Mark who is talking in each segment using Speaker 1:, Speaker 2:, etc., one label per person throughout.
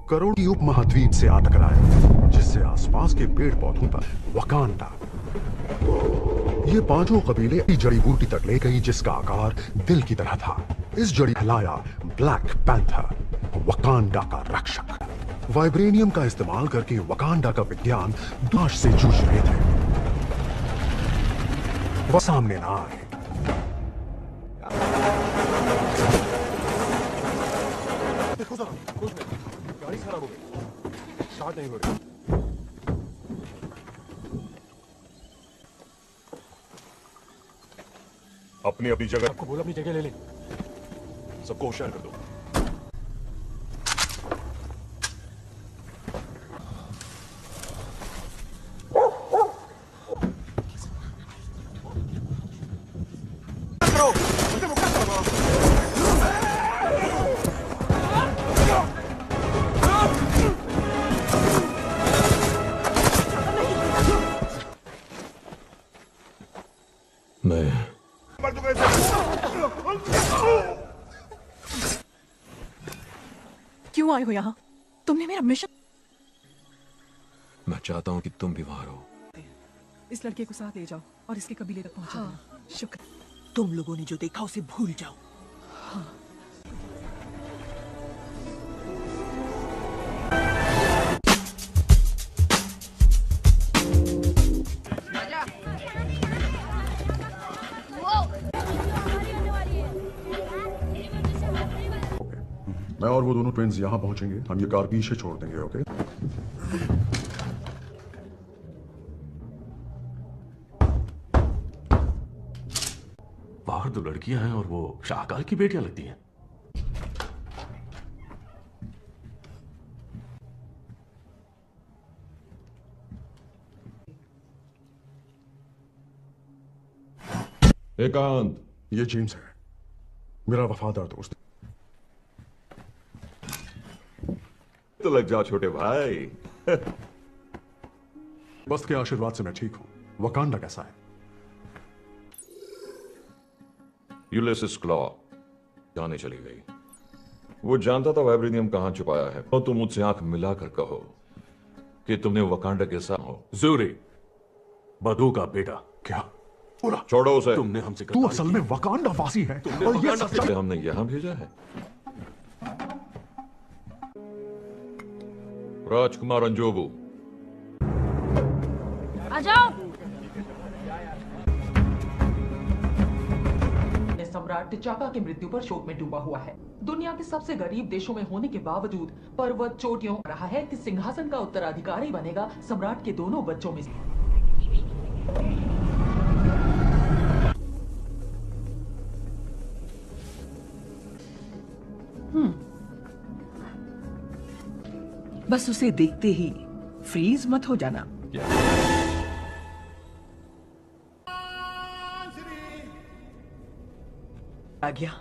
Speaker 1: करोड़ों उपमहाद्वीप से आ टकराए, जिससे आसपास के पेड़ पौधों पर वकांडा। ये पांचों कबीले एक जड़ी बूटी तक ले गई जिसका आकार दिल की तरह था। इस जड़ी लाया ब्लैक पैंथर, वकांडा का रक्षक। वाइब्रेनियम का इस्तेमाल करके वकांडा का विज्ञान दुआश से जूझ रहे थे। वह सामने ना आए। देखो जरा, कुछ नहीं, गाड़ी खराब हो गई, स्टार्ट नहीं हो रही। अपनी अपनी जगह। आपको बोला अपनी जगह ले ले। सबको होशियार कर दो।
Speaker 2: क्यों आए हो यहाँ? तुमने मेरा मिशन।
Speaker 3: मैं चाहता हूँ कि तुम भी वहां रहो।
Speaker 2: इस लड़के को साथ ले जाओ और इसके कबीले तक पहुंचा देना। शुक्र।
Speaker 4: तुम लोगों ने जो देखा उसे भूल जाओ।
Speaker 2: हाँ।
Speaker 1: मैं और वो दोनों ट्विंस यहां पहुंचेंगे। हम ये कार पीछे छोड़ देंगे। ओके?
Speaker 5: बाहर दो लड़कियां हैं और वो शाहकाल की बेटियां लगती हैं।
Speaker 1: एकांत, ये जेम्स है, मेरा वफादार दोस्त।
Speaker 5: तो लग जाओ छोटे भाई।
Speaker 1: बस के आशीर्वाद से मैं ठीक हूं। वकांडा कैसा है?
Speaker 3: यूलिसिस क्लॉ जाने चली गई। वो जानता था वाइब्रेनियम कहां छुपाया है। और तुम मुझसे आंख मिलाकर कहो कि तुमने वकांडा के साथ हो।
Speaker 5: ज़ूरी, बदू का बेटा।
Speaker 1: क्या? पूरा
Speaker 3: छोड़ो उसे।
Speaker 5: तुमने हमसे
Speaker 1: तू असल में वकांडा वासी है और ये
Speaker 3: इसे हमने यहां भेजा है। राजकुमार अंजोबू,
Speaker 6: आ जाओ।
Speaker 7: सम्राट टिचाका की मृत्यु पर शोक में डूबा हुआ है। दुनिया के सबसे गरीब देशों में होने के बावजूद पर्वत चोटियों रहा है कि सिंहासन का उत्तराधिकारी बनेगा सम्राट के दोनों बच्चों में से।
Speaker 4: बस उसे देखते ही फ्रीज मत हो जाना। आ गया।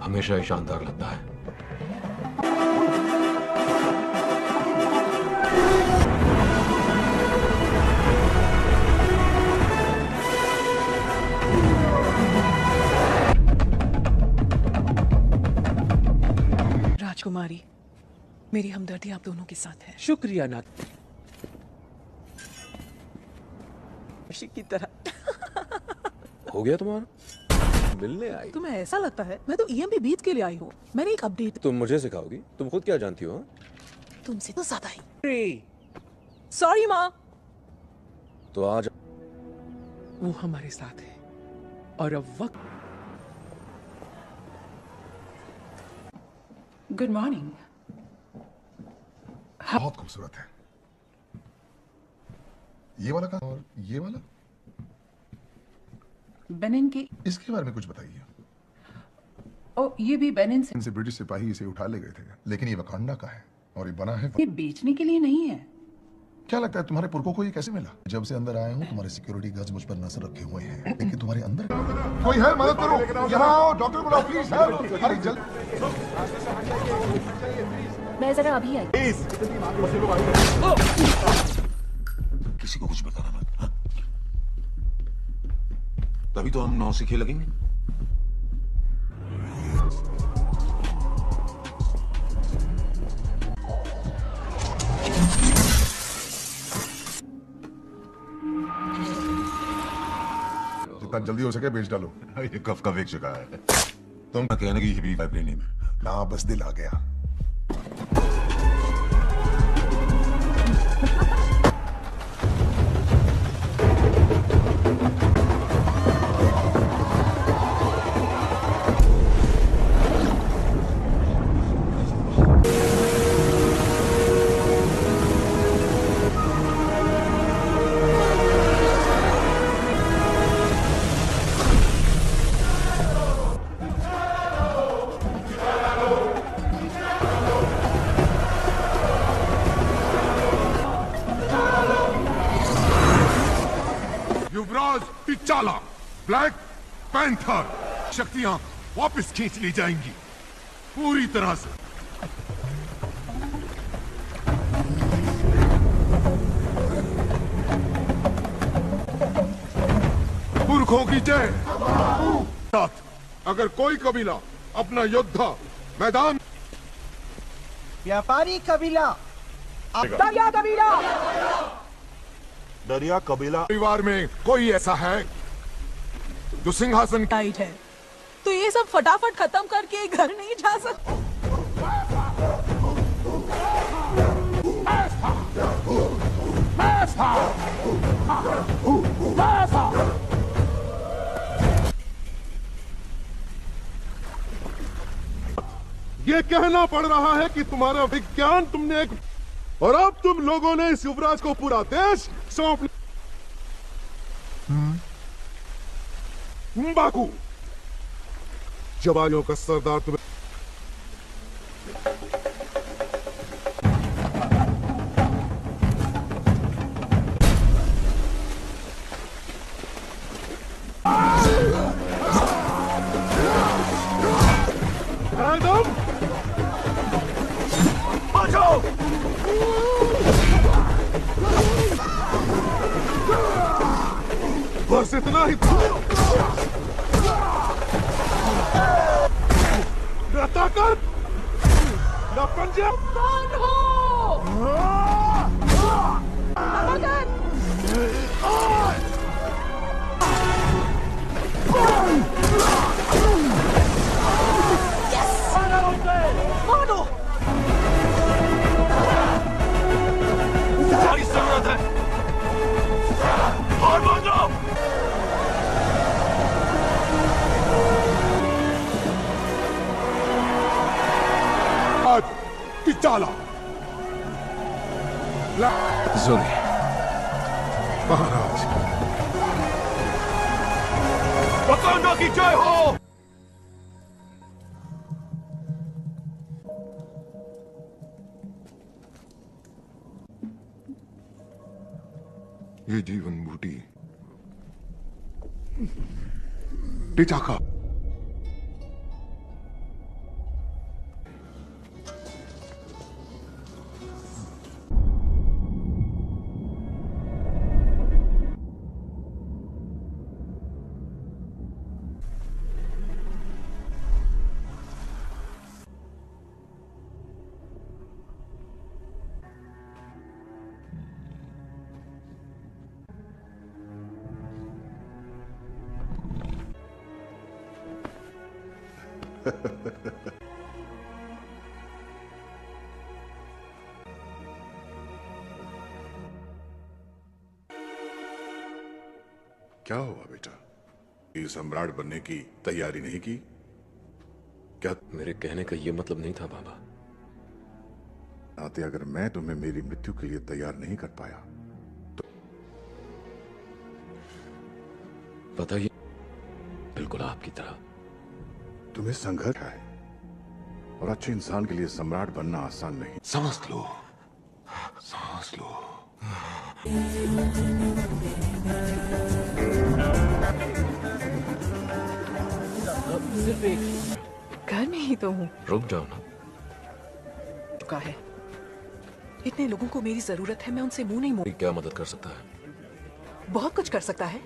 Speaker 3: हमेशा ही शानदार लगता है।
Speaker 2: राजकुमारी, मेरी हमदर्दी आप दोनों के साथ है।
Speaker 4: शुक्रिया नाथ की तरह।
Speaker 8: हो गया तुम्हारा? मिलने आई?
Speaker 2: तुम्हें ऐसा लगता है मैं तो ईएमपी बीच के लिए आई हूँ। मैंने एक अपडेट।
Speaker 8: तुम मुझे सिखाओगी? तुम खुद क्या जानती हो?
Speaker 2: तुमसे तो ज्यादा ही। सॉरी माँ।
Speaker 8: तो आज
Speaker 4: वो हमारे साथ है और अब वक्त।
Speaker 7: Good morning.
Speaker 9: बहुत खूबसूरत है। ये वाला का और ये वाला?
Speaker 7: बेनिन के।
Speaker 9: इसके बारे में कुछ बताइए।
Speaker 7: ओ, ये भी बेनिन से।
Speaker 9: इनसे ब्रिटिश सिपाही इसे उठा ले गए थे, लेकिन ये वकांडा का है और ये बना है।
Speaker 7: ये बेचने के लिए नहीं है।
Speaker 9: क्या लगता है तुम्हारे पुरखों को ये कैसे मिला? जब से अंदर आए हूँ तुम्हारे सिक्योरिटी गार्ड्स मुझ पर नजर रखे हुए हैं, लेकिन तुम्हारे अंदर कोई है? मदद करो, यहाँ आओ, डॉक्टर बुलाओ प्लीज। अरे जल्द।
Speaker 6: मैं जरा अभी आई। किसी को कुछ बताना मत, हाँ? तभी तो हम नौसिखिए लगेंगे।
Speaker 9: जितना जल्दी हो सके बेच डालो।
Speaker 6: ये कब का बेच चुका है। तुम कहने की भी वाइब्रेनियम
Speaker 9: ना बस दिल आ गया।
Speaker 10: युवराज टिचाला, ब्लैक पैंथर, शक्तियां वापस खींच ली जाएंगी पूरी तरह से। पुरखों की जय। अगर कोई कबीला अपना योद्धा मैदान,
Speaker 11: व्यापारी कबीला, दरिया कबीला,
Speaker 10: दरिया कबीला परिवार में कोई ऐसा है जो सिंहासन
Speaker 2: टाइट है, तो ये सब फटाफट खत्म करके घर नहीं जा सकते।
Speaker 10: ये कहना पड़ रहा है कि तुम्हारा विज्ञान तुमने एक, और अब तुम लोगों ने इस युवराज को पूरा देश सौंप। बाकू जवानों का सरदार तुम्हें बस इतना ही था। न ताकत न पंजे।
Speaker 7: कौन हो?
Speaker 5: तुम्हारी जरूरत है और मांगो।
Speaker 10: आज टिचाला,
Speaker 8: जोरी,
Speaker 10: महाराज,
Speaker 5: वकांडा की जय हो।
Speaker 10: ये जीवन बूटी टिचाका
Speaker 6: क्या हुआ बेटा? ये सम्राट बनने की तैयारी नहीं की क्या?
Speaker 8: मेरे कहने का ये मतलब नहीं था बाबा।
Speaker 6: नाते अगर मैं तुम्हें मेरी मृत्यु के लिए तैयार नहीं कर पाया तो
Speaker 8: बताइए, बिल्कुल आपकी तरह।
Speaker 6: तुम्हें संघर्ष है और अच्छे इंसान के लिए सम्राट बनना आसान नहीं। सांस लो, सांस लो।
Speaker 2: सिर्फ एक घर में ही तो हूँ।
Speaker 8: रुक जाओ ना।
Speaker 2: चुका है। इतने लोगों को मेरी जरूरत है, मैं उनसे मुंह नहीं मोड़।
Speaker 8: क्या मदद कर सकता है?
Speaker 2: बहुत कुछ कर सकता है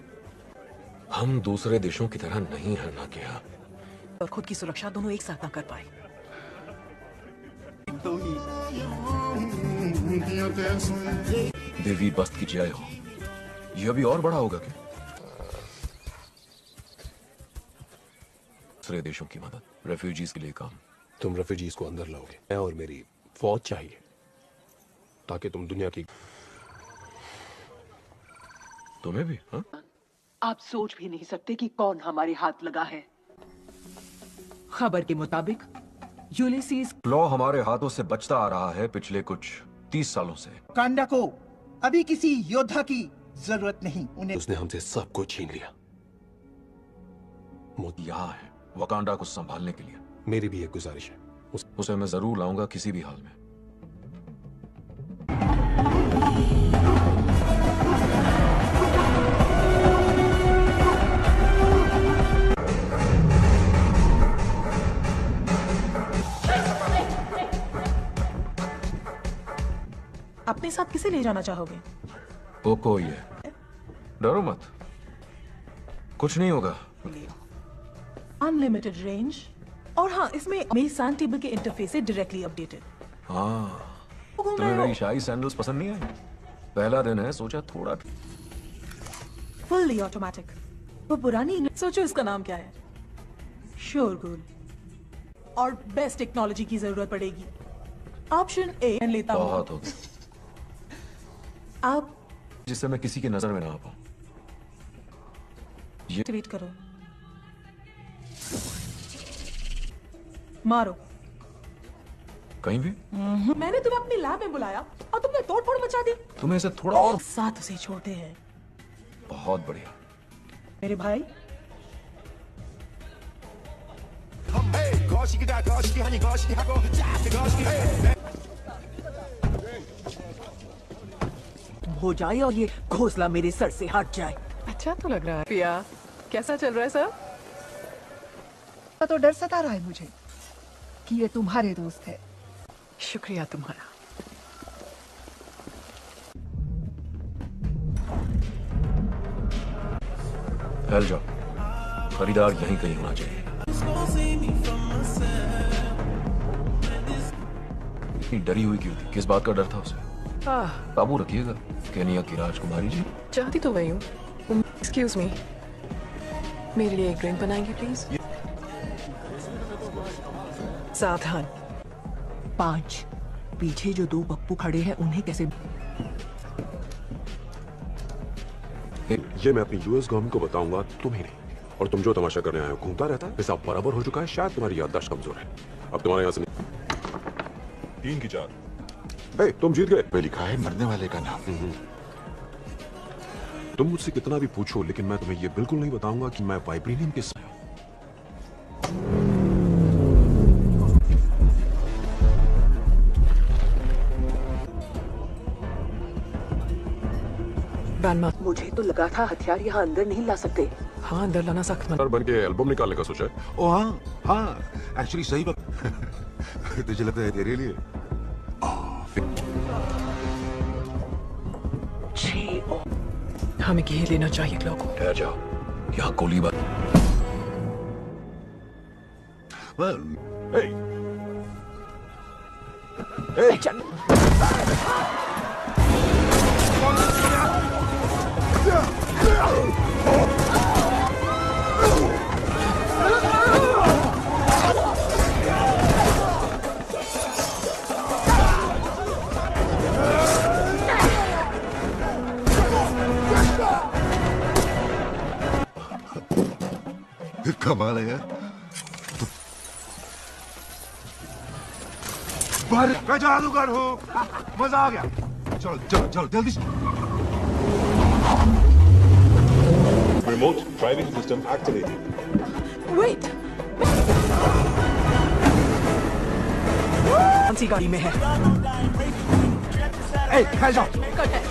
Speaker 8: हम दूसरे देशों की तरह नहीं है ना क्या।
Speaker 2: और खुद की सुरक्षा दोनों एक साथ ना कर पाए।
Speaker 8: देवी बस्त की जय हो। यह अभी और बड़ा होगा क्या? दूसरे देशों की मदद, रेफ्यूजीज के लिए काम।
Speaker 12: तुम रेफ्यूजीज को अंदर लाओगे, मैं और मेरी फौज चाहिए ताकि तुम दुनिया की।
Speaker 8: तुम्हें भी? हाँ?
Speaker 4: आप सोच भी नहीं सकते कि कौन हमारे हाथ लगा है। खबर के मुताबिक यूलिसीज
Speaker 8: क्लॉ हमारे हाथों से बचता आ रहा है पिछले कुछ 30 सालों से।
Speaker 11: कांडा को अभी किसी योद्धा की जरूरत नहीं, उन्हें
Speaker 12: उसने हमसे सब कुछ छीन लिया।
Speaker 8: यहाँ है वकांडा को संभालने के लिए।
Speaker 12: मेरी भी एक गुजारिश है,
Speaker 8: उसे मैं जरूर लाऊंगा किसी भी हाल में।
Speaker 2: अपने साथ किसे ले जाना चाहोगे?
Speaker 8: पोको ये, डरो मत, कुछ नहीं होगा।
Speaker 2: अनलिमिटेड रेंज और हाँ, इसमें मेरी सैंड टेबल के इंटरफेस से डायरेक्टली अपडेटेड।
Speaker 8: हाँ, तुम्हें मेरी शाही सैंडल्स पसंद नहीं आई? पहला दिन है, सोचा थोड़ा।
Speaker 2: Fully automatic. वो पुरानी सोचो इसका नाम क्या है? शोरगुल। और बेस्ट टेक्नोलॉजी की जरूरत पड़ेगी। ऑप्शन ए लेता हूँ।
Speaker 8: बहुत हो गया।
Speaker 2: आप
Speaker 8: जिससे मैं किसी की नजर में ना आ पाऊं। ये
Speaker 2: ट्वीट करो, मारो
Speaker 8: कहीं भी।
Speaker 2: मैंने तुम्हें अपनी लैब में बुलाया और तुमने तोड़-फोड़ मचा दी।
Speaker 8: तुम्हें इसे थोड़ा और
Speaker 2: साथ उसे छोड़ते हैं।
Speaker 8: बहुत बढ़िया
Speaker 2: मेरे भाई।
Speaker 4: हो जाए और ये घोंसला मेरे सर से हट जाए।
Speaker 2: अच्छा तो लग रहा है। पिया, कैसा चल रहा है सब?
Speaker 11: तो डर सता रहा है मुझे कि ये तुम्हारे दोस्त है।
Speaker 2: शुक्रिया तुम्हारा।
Speaker 8: फैल जाओ, खरीदार यहीं कहीं होना चाहिए। इतनी डरी हुई क्यों थी? किस बात का डर था उसे? काबू रखिएगा केनिया की राजकुमारी जी।
Speaker 2: चाहती तो वही हूँ। एक्सक्यूज मी, मेरे लिए एक ड्रिंक बनाएंगे प्लीज? सावधान।
Speaker 4: 5 पीछे जो 2 पप्पू खड़े हैं उन्हें कैसे?
Speaker 12: ये मैं अपनी यूएस गवर्नमेंट को बताऊंगा, तुम्हें नहीं। और तुम जो तमाशा करने आए हो घूमता रहता है, हिसाब बराबर हो चुका है। शायद तुम्हारी याददाश्त कमजोर है। अब तुम्हारे यहाँ से
Speaker 10: 3 की 4।
Speaker 12: तुम जीत गए।
Speaker 6: पे लिखा है मरने वाले का नाम।
Speaker 12: तुम मुझसे कितना भी पूछो, लेकिन मैं तुम्हें यह बिल्कुल नहीं बताऊंगा कि मैं वाइब्रेनियम के
Speaker 4: मुझे तो लगा था हथियार यहाँ अंदर नहीं ला सकते।
Speaker 2: हाँ, अंदर लाना सख्त मत।
Speaker 12: बन के एल्बम निकालने का सोचा है।
Speaker 6: ओ हाँ, एक्चुअली सही वक्त तुझे लगता है तेरे लिए।
Speaker 2: हमें घेर लेना चाहिए क्लॉ को।
Speaker 8: ठहर जाओ, यहाँ गोलीबार।
Speaker 6: कमाल है यार। मैं जादूगर हूँ। मजा आ गया। चलो चलो चलो जल्दी से।
Speaker 10: Remote driving system activated.
Speaker 2: Wait! कौन सी गाड़ी में है?
Speaker 6: फैल जाओ।
Speaker 2: कट है।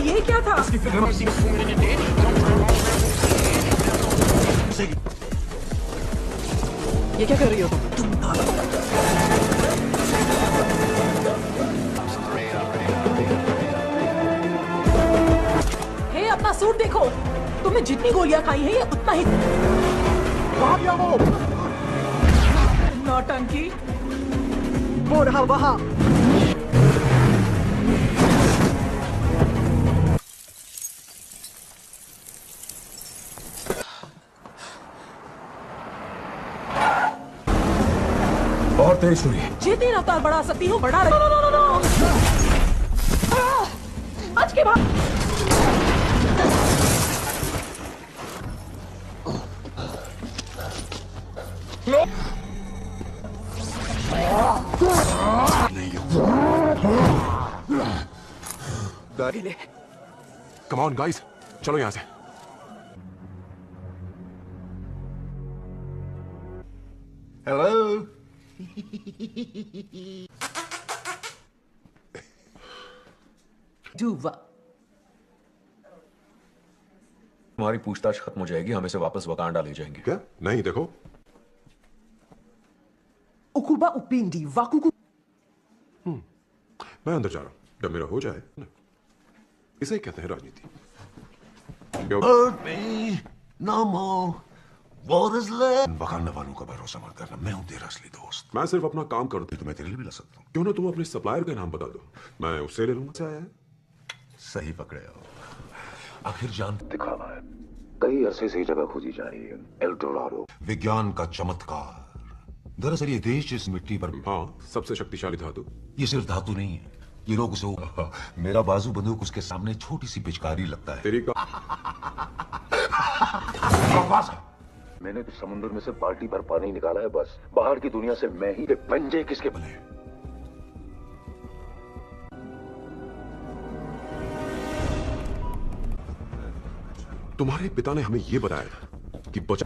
Speaker 2: ये क्या था?
Speaker 4: ये क्या कर रही हो तुम?
Speaker 2: हे, अपना सूट देखो। तुमने जितनी गोलियां खाई हैं, ये उतना ही।
Speaker 10: वहां गया वो।
Speaker 2: नौटंकी।
Speaker 4: वो रहा वहां।
Speaker 8: और तेज छुरी।
Speaker 2: जितनी रफ्तार बढ़ा सकती हूँ बढ़ा रही। नो। आज के बाद
Speaker 12: कम ऑन गाइस, चलो यहां से।
Speaker 9: हेलो।
Speaker 8: हमारी पूछताछ खत्म हो जाएगी, हम इसे वापस वकांडा ले जाएंगे।
Speaker 12: क्या? नहीं, देखो
Speaker 4: Ukuba upindi wakuku.
Speaker 12: मैं अंदर जा रहा हूं। जब मेरा हो जाए ना, इसे कहते हैं राजनीति।
Speaker 13: Hurt me no more. What is left? Wakanda वालों का भरोसा मत करना, मैं हूं तेरा असली दोस्त।
Speaker 12: मैं सिर्फ अपना काम करूं
Speaker 13: तो मैं तेरे लिए भी ला सकता हूं।
Speaker 12: क्यों ना तुम अपने सप्लायर का नाम बता दो, मैं उससे ले लूंगा।
Speaker 13: सही पकड़े हो। आखिर जान दिखावा है। कई अरसे से जगह खोजी जा रही है, एल डोराडो। विज्ञान का चमत्कार। दरअसल ये देश जिस मिट्टी पर,
Speaker 12: हाँ, सबसे शक्तिशाली धातु।
Speaker 13: ये सिर्फ धातु नहीं है, ये लोग उसे मेरा बाजू बंदूक उसके सामने छोटी सी पिचकारी लगता है।
Speaker 12: तेरी का
Speaker 13: मैंने तो समुद्र में से बाल्टी भर पानी निकाला है, बस बाहर की दुनिया से मैं ही। पंजे किसके बने?
Speaker 12: तुम्हारे पिता ने हमें यह बताया था कि बचा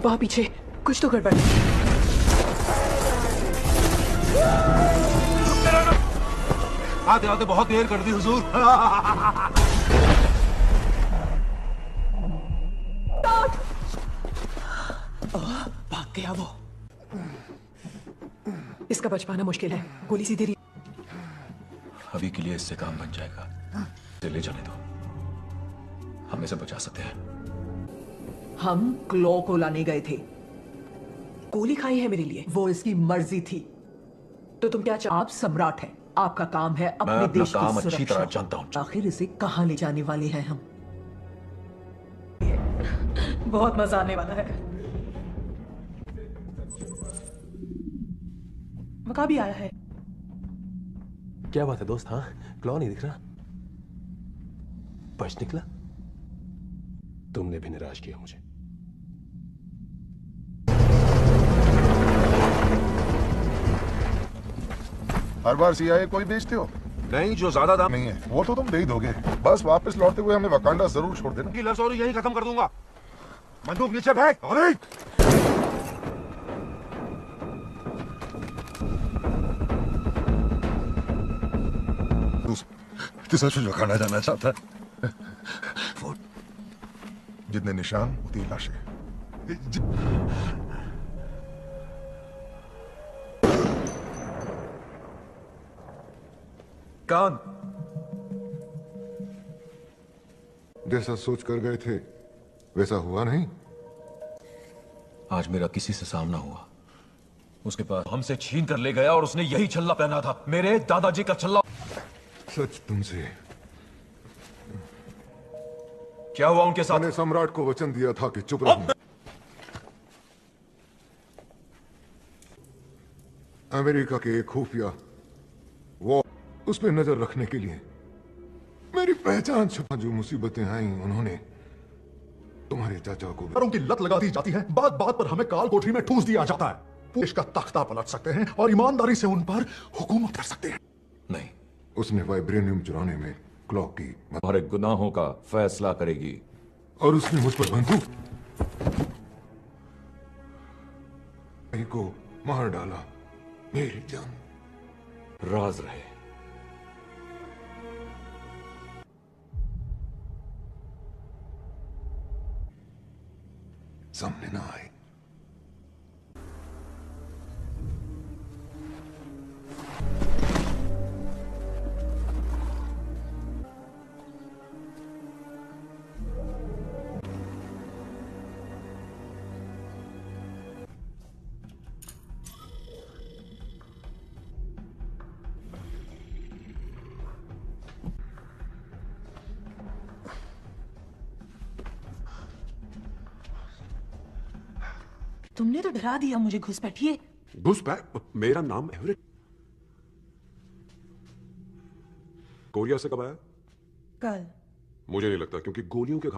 Speaker 4: वहां पीछे कुछ तो गड़बड़।
Speaker 13: आते आते बहुत देर कर दी हुजूर।
Speaker 4: भाग गया वो। इसका बच पाना मुश्किल है, गोली सीधी रही।
Speaker 8: अभी के लिए इससे काम बन जाएगा, इसे ले जाने दो, हम इसे बचा सकते हैं।
Speaker 4: हम क्लॉ को लाने गए थे, गोली खाई है मेरे लिए, वो इसकी मर्जी थी। तो तुम क्या आप सम्राट हैं, आपका काम है अपने देश
Speaker 8: काम
Speaker 4: की
Speaker 8: अच्छी तरह
Speaker 4: सुरक्षा।
Speaker 8: जानता हूं।
Speaker 4: आखिर इसे कहां ले जाने वाले हैं हम?
Speaker 2: बहुत मजा आने वाला है। मका भी आया है।
Speaker 14: क्या बात है दोस्त? हाँ, क्लॉ नहीं दिख रहा, बच निकला। तुमने भी निराश किया मुझे।
Speaker 9: हर बार सीआईए कोई बेचते हो?
Speaker 13: नहीं, जो ज्यादा दाम
Speaker 9: नहीं है वो तो तुम दे ही दोगे। बस वापस लौटते हुए हमें वकांडा जरूर छोड़ देना।
Speaker 13: की लफ्ज़ यही खत्म कर दूंगा। बंदूक नीचे फेंक। अरे
Speaker 9: तू सच में वकांडा जाना चाहता है? जितने निशान उतनी लाशें।
Speaker 8: कान,
Speaker 6: जैसा सोच कर गए थे वैसा हुआ नहीं।
Speaker 8: आज मेरा किसी से सामना हुआ, उसके पास हमसे छीन कर ले गया और उसने यही छल्ला पहना था, मेरे दादाजी का छल्ला।
Speaker 6: सच तुमसे।
Speaker 8: क्या हुआ उनके साथ?
Speaker 6: मैंने सम्राट को वचन दिया था कि चुप रहूं। अमेरिका के एक खुफिया वो उस पर नजर रखने के लिए मेरी पहचान छुपा। जो मुसीबतें आई उन्होंने तुम्हारे चाचा को
Speaker 10: की लत लगा दी जाती है, बात बात पर हमें काल कोठरी में ठूस दिया जाता है। देश का तख्ता पलट सकते हैं और ईमानदारी से उन पर हुकूमत कर सकते हैं।
Speaker 8: नहीं,
Speaker 6: उसने वाइब्रेनियम चुराने में क्लॉ की
Speaker 3: हमारे गुनाहों का फैसला करेगी।
Speaker 6: और उसने मुझ पर बंदूक को मार डाला। मेरी जान
Speaker 3: राज रहे।
Speaker 6: सामने ना आए।
Speaker 2: तुमने तो डरा दिया मुझे, घुसपैठिए।
Speaker 12: घुसपैठ? मेरा नाम एवरेट। कोरिया से कब आया?
Speaker 2: कल।
Speaker 12: मुझे नहीं लगता, क्योंकि गोलियों के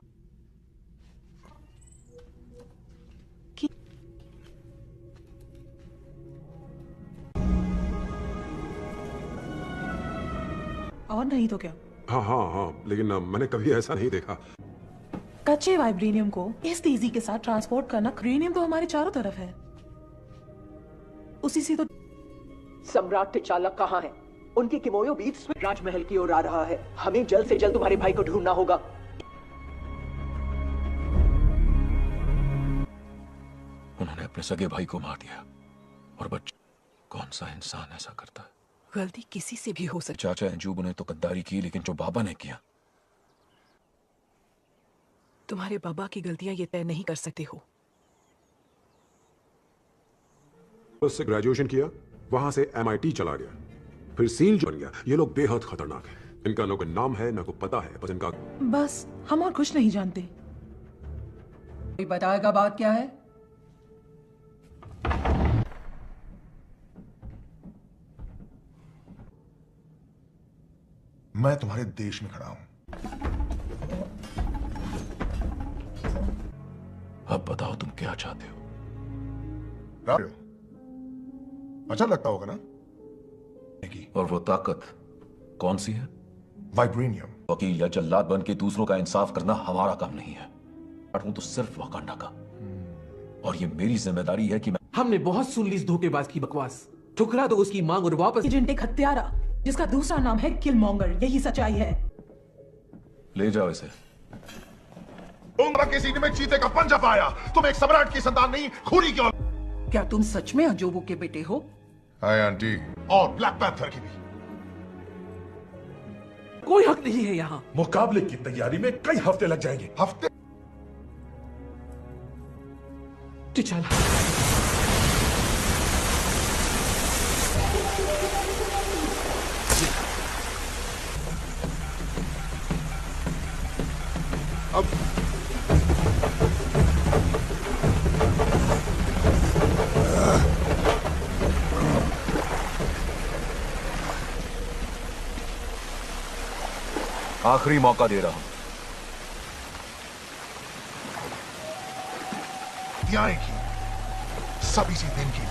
Speaker 2: और नहीं तो क्या?
Speaker 12: हाँ, लेकिन मैंने कभी ऐसा नहीं देखा।
Speaker 2: कच्चे वाइब्रेनियम को इस तेजी के साथ ट्रांसपोर्ट करना, क्रेनियम तो हमारे चारों तरफ है, उसी से तो।
Speaker 4: सम्राट टिचालक कहाँ है? उनकी किमोयो बीट्स में राजमहल की ओर आ रहा है। हमें जल्द से जल्द तुम्हारे भाई को ढूंढना होगा।
Speaker 8: उन्होंने अपने सगे भाई को मार दिया और बच्चे। कौन सा इंसान ऐसा करता है?
Speaker 4: गलती किसी से भी हो सकती।
Speaker 8: चाचा अंजूब ने तो गद्दारी की, लेकिन जो बाबा ने किया।
Speaker 4: तुम्हारे बाबा की गलतियां ये तय नहीं कर सकते हो।
Speaker 12: उससे ग्रेजुएशन किया, वहां से MIT चला गया, फिर सील बन गया। ये लोग बेहद खतरनाक हैं। इनका ना कोई नाम है, ना कोई पता है, बस इनका।
Speaker 2: बस हम और कुछ नहीं जानते।
Speaker 4: कोई बताएगा बात क्या है?
Speaker 9: मैं तुम्हारे देश में खड़ा हूं।
Speaker 8: अब बताओ तुम क्या चाहते हो?
Speaker 9: अच्छा लगता होगा ना?
Speaker 8: और वो ताकत कौन सी है?
Speaker 9: वाइब्रेनियम।
Speaker 8: वकील या जल्लाद बन के दूसरों का इंसाफ करना हमारा काम नहीं है। हूं तो सिर्फ वाकांडा का, और ये मेरी जिम्मेदारी है कि मैं।
Speaker 14: हमने बहुत सुन ली इस धोखेबाज की बकवास। ठुकरा दो उसकी मांग और वापस।
Speaker 2: एजेंट एक हत्यारा जिसका दूसरा नाम है किलमॉन्गर, यही सच्चाई है।
Speaker 8: ले जाओ इसे।
Speaker 9: उंगरा के सीने में चीते का पंजा पाया। तुम एक सम्राट की संतान नहीं, खूनी की औलाद।
Speaker 4: क्या तुम सच में अंजोबू के बेटे हो?
Speaker 9: Hi aunty. और ब्लैक पैंथर की भी।
Speaker 14: कोई हक नहीं है यहाँ।
Speaker 10: मुकाबले की तैयारी में कई हफ्ते लग जाएंगे।
Speaker 9: हफ्ते?
Speaker 14: टिचाला।
Speaker 6: अब
Speaker 8: आखिरी मौका दे रहा हूं।
Speaker 9: आएगी सब इसी दिन की।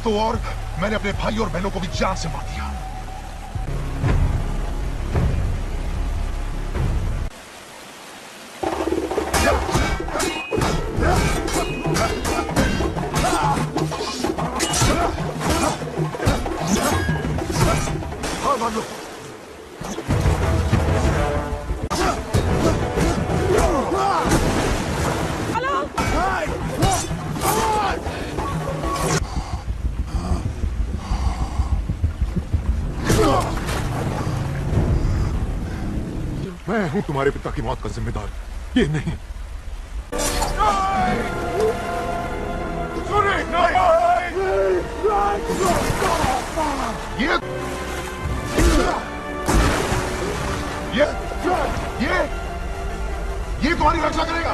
Speaker 9: तो और मैंने अपने भाई और बहनों को भी जान से मार दिया।
Speaker 6: मैं हूं तुम्हारे पिता की मौत का जिम्मेदार, ये नहीं।
Speaker 9: ये तुम्हारी रक्षा करेगा।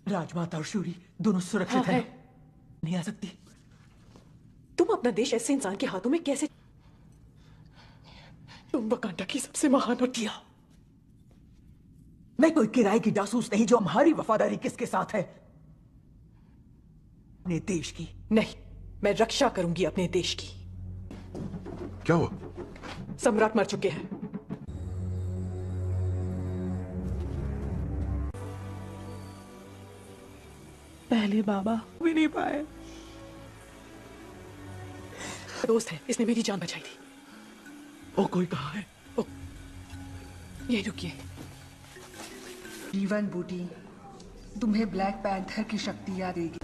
Speaker 4: राजमाता और शूरी दोनों सुरक्षित हैं। नहीं आ सकती। तुम अपना देश ऐसे इंसान के हाथों में कैसे? तुम वकांडा की सबसे महान हत्या। मैं कोई किराए की जासूस नहीं जो हमारी वफादारी किसके साथ है। अपने देश की नहीं, मैं रक्षा करूंगी अपने देश की।
Speaker 12: क्या हुआ?
Speaker 4: सम्राट मर चुके हैं।
Speaker 2: पहले बाबा भी नहीं पाए।
Speaker 4: दोस्त है, इसने मेरी जान बचाई थी।
Speaker 14: ओ कोई कहाँ है?
Speaker 4: ये रुकिए।
Speaker 11: जीवन बूटी तुम्हें ब्लैक पैंथर की शक्ति याद देगी।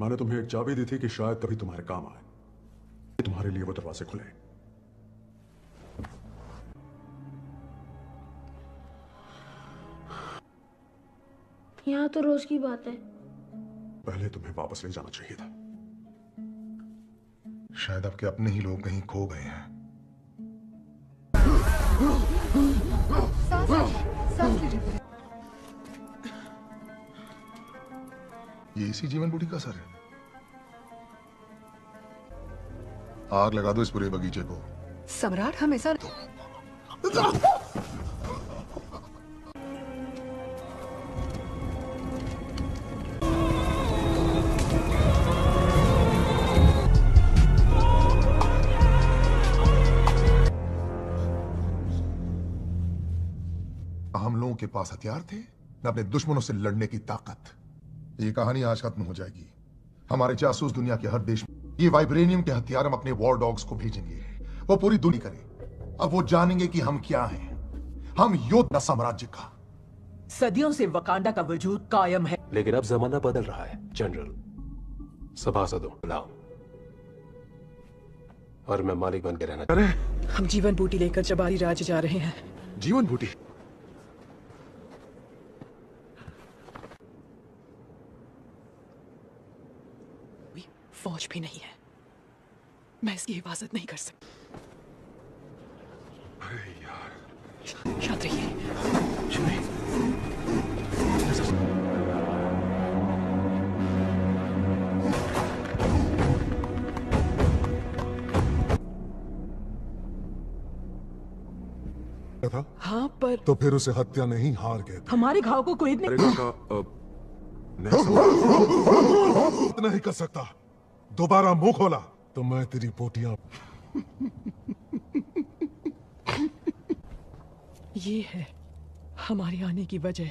Speaker 1: मैंने तुम्हें एक चाबी दी थी कि शायद कभी तुम्हारे काम आए। तुम्हारे लिए वो दरवाजे खुले।
Speaker 15: यहाँ तो रोज की बात है।
Speaker 1: पहले तुम्हें वापस ले जाना चाहिए था।
Speaker 9: शायद आपके अपने ही लोग कहीं खो गए हैं। ये इसी जीवन बूटी का असर है। आग लगा दो इस पूरे बगीचे को।
Speaker 11: सम्राट हमेशा
Speaker 9: हम लोगों के पास हथियार थे न अपने दुश्मनों से लड़ने की ताकत। ये कहानी आज खत्म हो जाएगी। हमारे जासूस दुनिया के हर देश में ये वाइब्रेनियम के हथियार हम अपने वॉर डॉग्स को भेजेंगे। वो पूरी दुनिया करे। अब वो जानेंगे कि हम क्या हैं। हम योद्धा साम्राज्य का।
Speaker 4: सदियों से वकांडा का वजूद कायम है,
Speaker 14: लेकिन अब जमाना बदल रहा है। जनरल, सभासदों बुलाओ और मैं मालिक बन के रहना।
Speaker 12: अरे
Speaker 4: हम जीवन बूटी लेकर जबारी राज्य जा रहे हैं।
Speaker 12: जीवन बूटी?
Speaker 4: फौज भी नहीं है, मैं इसकी हिफाजत नहीं कर सकती।
Speaker 12: अरे यार,
Speaker 4: शांत रहिए।
Speaker 1: था?
Speaker 4: हाँ, पर
Speaker 1: तो फिर उसे हत्या नहीं हार गए।
Speaker 2: हमारे घाव को कोई नहीं
Speaker 1: नहीं कर सकता। दोबारा मुंह खोला तो मैं तेरी पोटियां।
Speaker 4: ये है हमारे आने की वजह।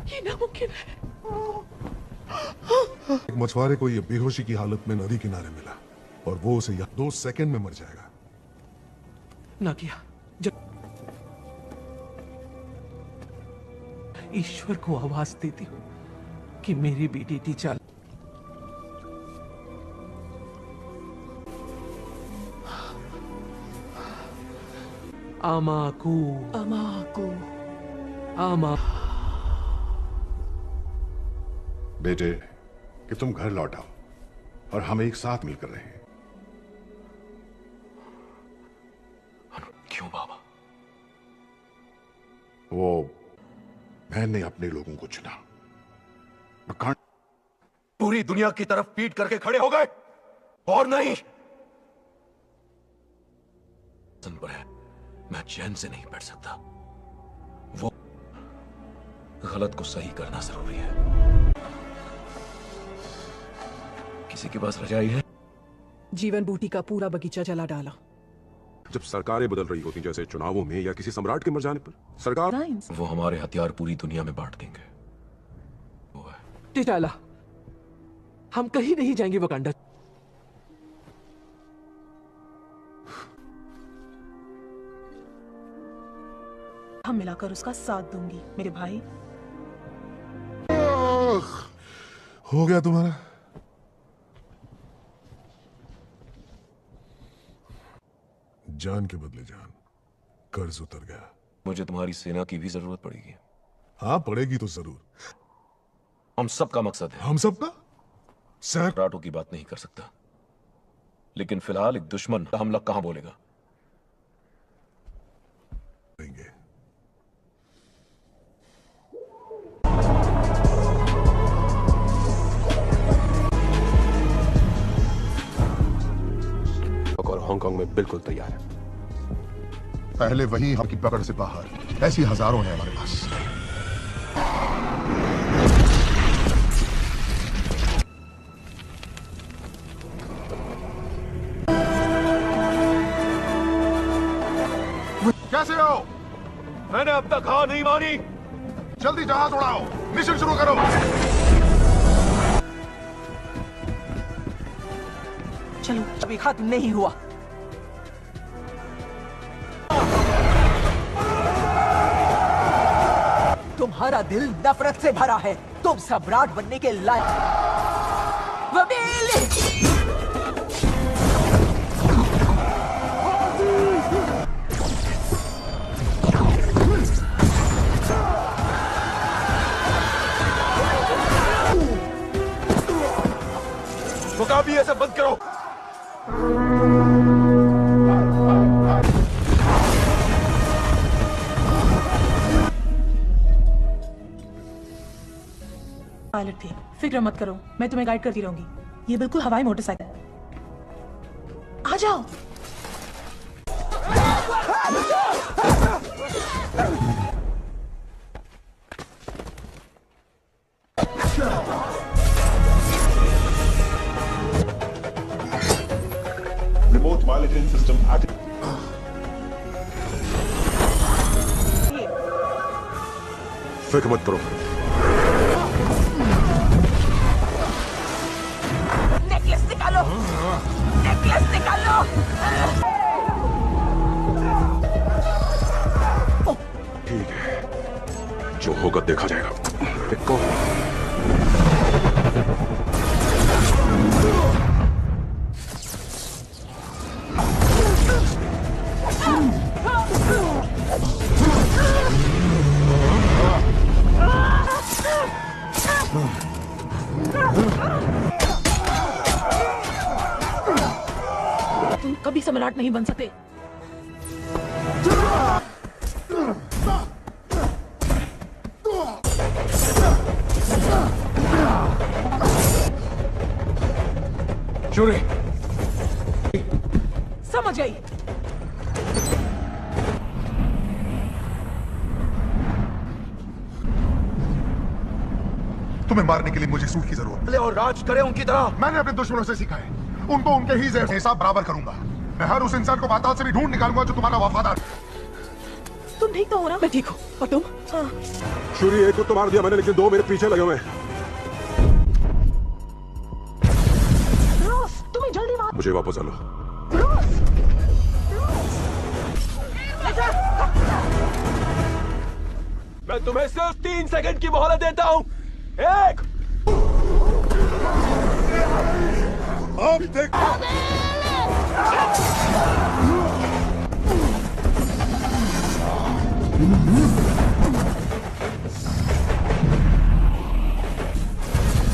Speaker 4: ये नामुमकिन है।
Speaker 1: एक मछुआरे को ये बेहोशी की हालत में नदी किनारे मिला और वो उसे 2 सेकंड में मर जाएगा।
Speaker 14: ना किया। ईश्वर को आवाज देती हूँ कि मेरी बेटी टीचा। आमाकू
Speaker 4: अमाकू
Speaker 14: आमा।
Speaker 10: बेटे, कि तुम घर लौट आओ और हम एक साथ मिलकर रहें।
Speaker 8: क्यों बाबा?
Speaker 10: वो मैंने अपने लोगों को चुना।
Speaker 8: पूरी दुनिया की तरफ पीट करके खड़े हो गए और नहीं। पर है, मैं चैन से नहीं बैठ सकता। वो गलत को सही करना जरूरी है। किसी के पास रजाई है?
Speaker 4: जीवन बूटी का पूरा बगीचा जला डाला।
Speaker 12: जब सरकारें बदल रही होती जैसे चुनावों में या किसी सम्राट के मर जाने पर, सरकार
Speaker 8: वो हमारे हथियार पूरी दुनिया में बांट देंगे। वो है
Speaker 14: टिटाला, हम कहीं नहीं जाएंगे वकांडा।
Speaker 2: हम मिलाकर उसका साथ दूंगी मेरे भाई।
Speaker 1: हो गया तुम्हारा?
Speaker 10: जान के बदले जान, कर्ज उतर गया।
Speaker 8: मुझे तुम्हारी सेना की भी जरूरत पड़ेगी।
Speaker 10: हाँ पड़ेगी तो जरूर।
Speaker 8: हम सबका मकसद है।
Speaker 10: हम सबका?
Speaker 8: सम्राटों की बात नहीं कर सकता, लेकिन फिलहाल एक दुश्मन का हमला कहां बोलेगा।
Speaker 12: और हांगकांग में बिल्कुल तैयार है।
Speaker 9: पहले वही हम की पकड़ से बाहर, ऐसी हजारों हैं हमारे पास। कैसे हो?
Speaker 5: मैंने अब तक हार नहीं मानी।
Speaker 9: जल्दी जहाज उड़ाओ, मिशन शुरू करो।
Speaker 4: चलो, अभी खत्म नहीं हुआ। तुम्हारा दिल नफरत से भरा है। तुम सम्राट बनने के लायक।
Speaker 5: मुकाबले ये सब बंद करो।
Speaker 2: पायलट थी, फिक्र मत करो, मैं तुम्हें गाइड करती रहूंगी। ये बिल्कुल हवाई मोटरसाइकिल है। आ जाओ।
Speaker 16: Remote piloting system active.
Speaker 12: फिक्र मत करो।
Speaker 4: नेकलेस निकालो, नेकलेस निकालो।
Speaker 12: ठीक है, जो होगा देखा जाएगा। देखो।
Speaker 2: तुम कभी सम्राट नहीं बन सकते।
Speaker 8: शूरी,
Speaker 4: समझ गई।
Speaker 9: तुम्हें मारने के लिए मुझे सूट की जरूरत
Speaker 5: और राज करे उनकी तरह।
Speaker 9: मैंने अपने दुश्मनों से सीखा है, उनको उनके ही जैसे हिसाब बराबर करूंगा। मैं हर उस इंसान को पाताल से भी ढूंढ निकालूंगा जो तुम्हारा वफादार।
Speaker 2: तुम ठीक तो हो ना?
Speaker 4: मैं ठीक हूँ। और तुम?
Speaker 2: हाँ।
Speaker 12: शूरी, एक को तो मार दिया मैंने, लेकिन दो मेरे पीछे लगे हुए हैं।
Speaker 2: रोज, तुम्हें जल्दी मार।
Speaker 12: मुझे वापस आ लो।
Speaker 5: मैं तुम्हें सिर्फ 3 सेकंड की मोहलत देता हूं। 1
Speaker 10: अब देख।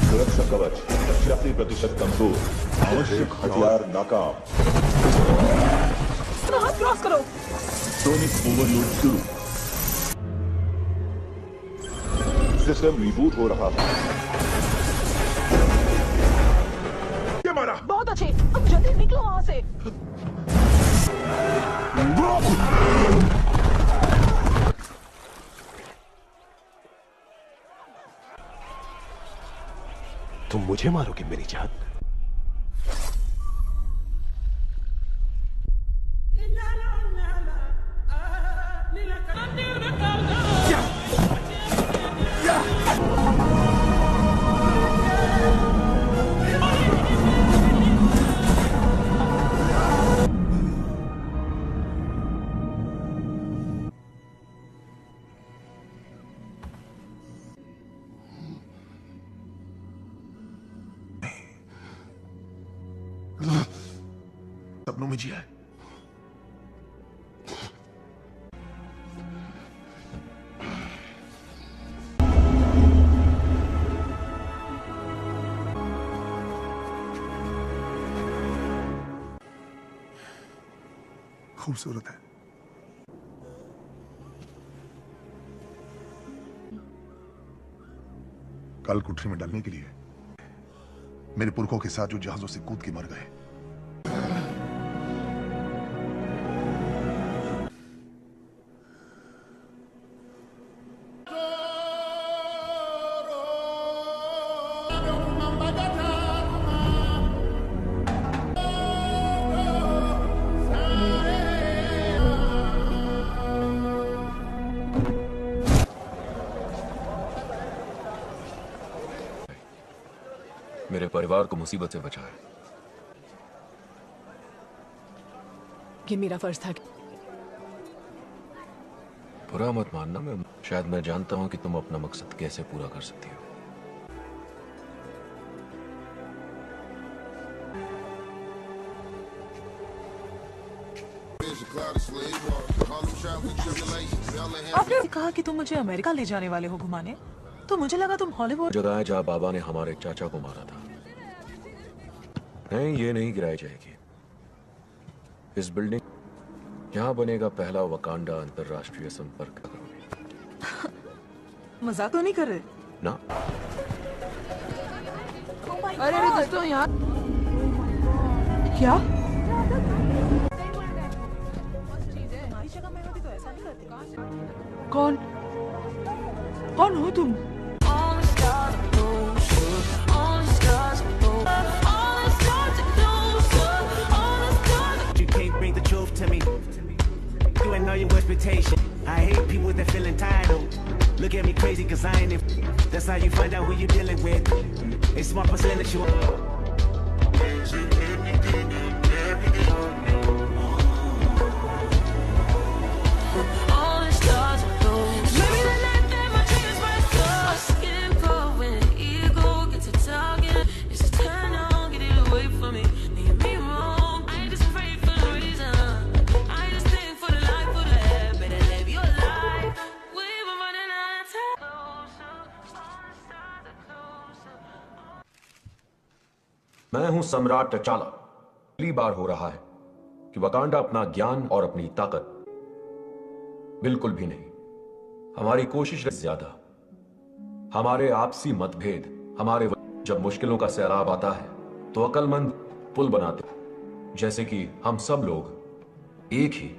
Speaker 16: सुरक्षा कवच 85% कमजोर। आवश्यक हथियार नाकाम।
Speaker 2: हाथ क्रॉस करो।
Speaker 16: सोनिक ओवरलोड शुरू। सिस्टम रिबूट हो रहा था।
Speaker 12: ये मारा।
Speaker 2: बहुत अच्छे, अब जल्दी निकलो वहां से।
Speaker 12: तुम मुझे मारोगे मेरी जान?
Speaker 9: सपनों में जिया है। खूबसूरत है। कल कुठरी में डालने के लिए मेरे पुरखों के साथ जो जहाजों से कूद के मर गए,
Speaker 8: मेरे परिवार को मुसीबत से बचाया।
Speaker 4: ये मेरा फर्ज था।
Speaker 8: बुरा मत मानना, शायद मैं जानता हूं कि तुम अपना मकसद कैसे पूरा कर सकती हो।
Speaker 2: आपने कहा कि तुम मुझे अमेरिका ले जाने वाले हो घुमाने, तो मुझे लगा तुम हॉलीवुड।
Speaker 8: जगह है जहां बाबा ने हमारे चाचा को मारा था। नहीं, ये नहीं गिराई जाएगी। इस बिल्डिंग यहां बनेगा पहला वकांडा अंतरराष्ट्रीय संपर्क।
Speaker 2: मजाक तो नहीं कर रहे
Speaker 8: ना?
Speaker 11: अरे दोस्तों यहाँ
Speaker 2: क्या? कौन कौन हो तुम?
Speaker 17: You can't bring the truth to me. You ain't know your expectation. I hate people that feel entitled. Look at me crazy cause I ain't it. That's how you find out who you dealing with. A small percentage you
Speaker 8: मैं हूं सम्राट टचाला। पहली बार हो रहा है कि Wakanda अपना ज्ञान और अपनी ताकत बिल्कुल भी नहीं, हमारी कोशिश ज्यादा, हमारे आपसी मतभेद, हमारे जब मुश्किलों का सैलाब आता है तो अक्लमंद पुल बनाते, जैसे कि हम सब लोग एक ही।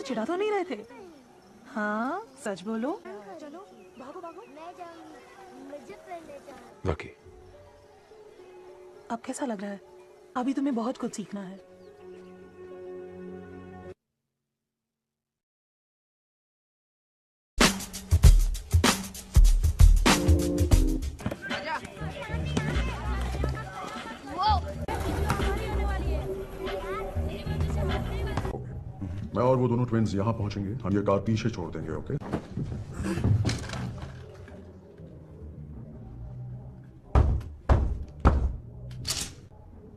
Speaker 2: चिढ़ा तो नहीं रहे थे? हाँ, सच बोलो। चलो भागो भागो।
Speaker 14: रॉकी,
Speaker 2: अब कैसा लग रहा है? अभी तुम्हें बहुत कुछ सीखना है।
Speaker 1: मैं और वो दोनों ट्विन्स यहाँ पहुंचेंगे, हम ये कार पीछे छोड़ देंगे। ओके?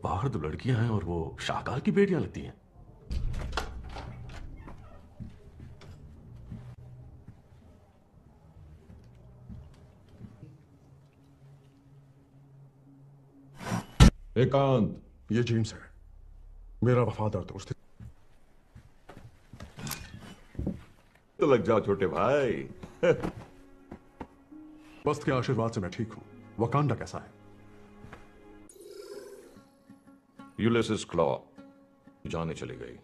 Speaker 14: बाहर दो लड़कियां हैं और वो शाहकाल की बेटियां लगती हैं।
Speaker 1: एकांत, ये जेम्स है, मेरा वफादार दोस्त।
Speaker 3: तो लग जाओ छोटे भाई।
Speaker 1: वस्त के आशीर्वाद से मैं ठीक हूं। वकांडा कैसा है?
Speaker 3: यूलिसिस क्लॉ जाने चली गई।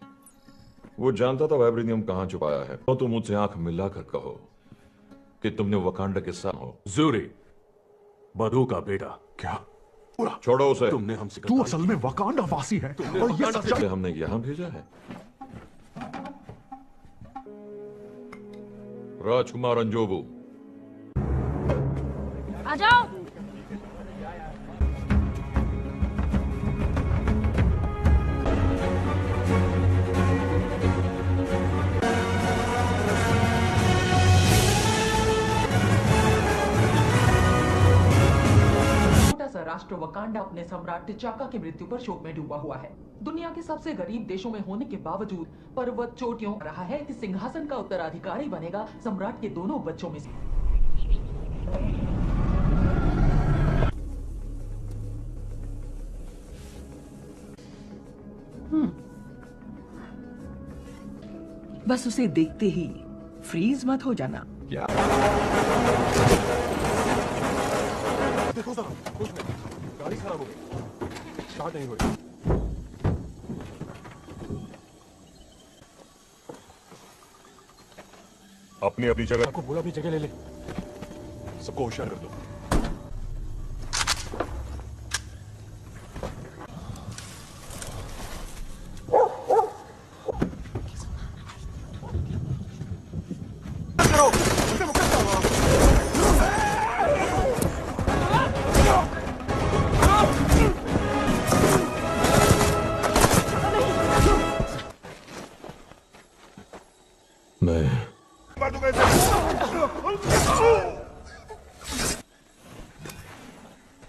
Speaker 3: वो जानता था वाइब्रेनियम कहां छुपाया है। तो तुम मुझसे आंख मिलाकर कहो कि तुमने वकांडा के साथ हो।
Speaker 14: ज़ूरी, बदू का बेटा।
Speaker 1: क्या?
Speaker 3: छोड़ो उसे।
Speaker 14: तुमने हमसे
Speaker 1: तू असल में वकांडा वासी है और ये सच्चाई
Speaker 3: हमने यहां भेजा है। राजकुमार अंजोबू,
Speaker 15: आ जाओ।
Speaker 7: राष्ट्र वकांडा अपने सम्राट टिचाका की मृत्यु पर शोक में डूबा हुआ है। दुनिया के सबसे गरीब देशों में होने के बावजूद पर्वत चोटियों रहा है कि सिंहासन का उत्तराधिकारी बनेगा सम्राट के दोनों बच्चों में से।
Speaker 4: बस उसे देखते ही फ्रीज मत हो जाना।
Speaker 14: क्या?
Speaker 12: देखो जरा, कुछ नहीं, गाड़ी खराब हो गई, स्टार्ट नहीं हो रही।
Speaker 3: अपनी अपनी जगह।
Speaker 14: आपको बोला अपनी जगह ले ले।
Speaker 12: सबको होशियार कर दो।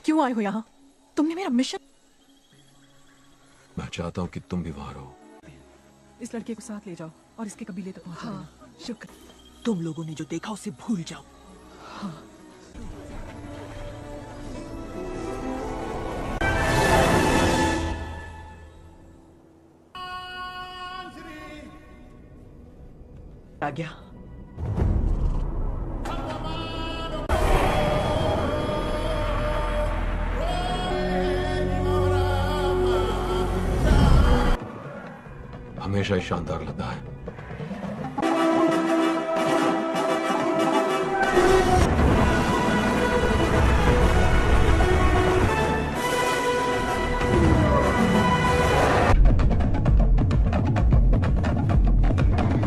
Speaker 2: क्यों आए हो यहाँ? तुमने मेरा मिशन।
Speaker 8: मैं चाहता हूँ कि तुम भी वहां रहो।
Speaker 2: इस लड़के को साथ ले जाओ और इसके कबीले तक पहुंचा देना। शुक्र।
Speaker 4: तुम लोगों ने जो देखा उसे भूल जाओ।
Speaker 2: हाँ।
Speaker 4: आ गया।
Speaker 8: हमेशा ही शानदार लगता है।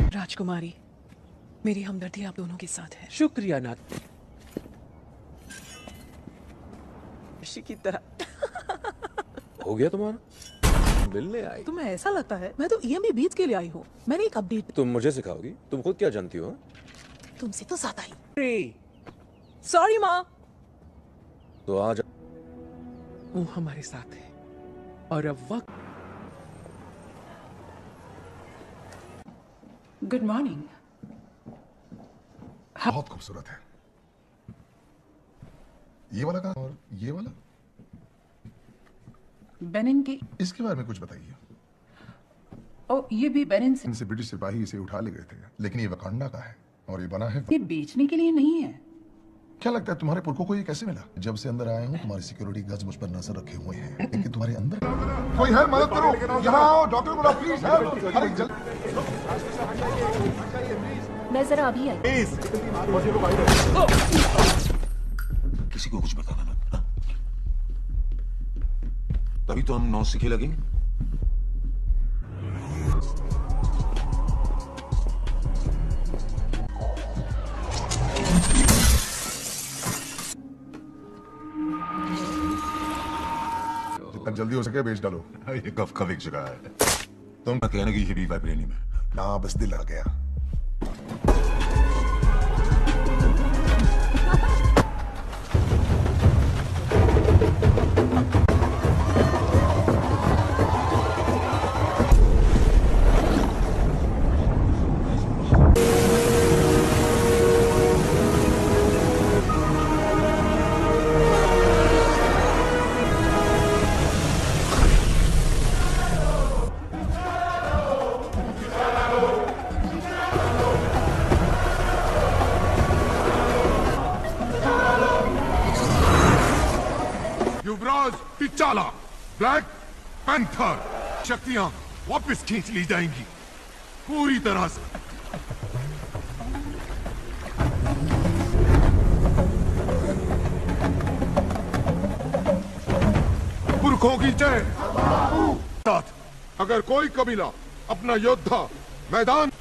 Speaker 2: राजकुमारी, मेरी हमदर्दी आप दोनों के साथ है।
Speaker 14: शुक्रिया नाथ
Speaker 2: की तरह।
Speaker 14: हो गया तुम्हारा? मिलने आई?
Speaker 2: तुम्हें ऐसा लगता है मैं तो EMB बीच के लिए आई हूँ। मैंने एक अपडेट।
Speaker 14: तुम मुझे सिखाओगी? तुम खुद क्या जानती हो?
Speaker 2: तुमसे तो ज्यादा ही। सॉरी माँ।
Speaker 14: तो आज
Speaker 2: वो हमारे साथ है और अब वक्त। Good morning.
Speaker 9: बहुत खूबसूरत है। ये वाला कहाँ और ये वाला?
Speaker 11: बेनिन के।
Speaker 9: इसके बारे में कुछ बताइए।
Speaker 11: ओ, ये भी बेनिन से।
Speaker 9: इनसे ब्रिटिश सिपाही इसे उठा ले गए थे, लेकिन ये वकांडा का है और ये बना है।
Speaker 11: ये बेचने के लिए नहीं है।
Speaker 9: क्या लगता है तुम्हारे पुरखों को ये कैसे मिला? जब से अंदर आए हूँ तुम्हारी सिक्योरिटी गार्ड्स मुझ पर नजर रखे हुए हैं, लेकिन तुम्हारे अंदर कोई है? मदद करो, यहाँ आओ, डॉक्टर बुलाओ प्लीज। अरे जल्दी।
Speaker 15: मैं जरा अभी आई।
Speaker 9: किसी
Speaker 13: को कुछ बताना मत, हाँ? तभी तो हम नौसिखिए लगेंगे।
Speaker 9: जितना जल्दी हो सके बेच डालो।
Speaker 13: ये कफ एक जगह है। तुम कहने की ये भी वाइब्रेनियम है
Speaker 9: ना, बस दिल आ गया।
Speaker 6: युवराज टिचाला, ब्लैक पैंथर, शक्तियां वापस खींच ली जाएंगी पूरी तरह से। पुरखों की जय। साथ अगर कोई कबीला अपना योद्धा मैदान,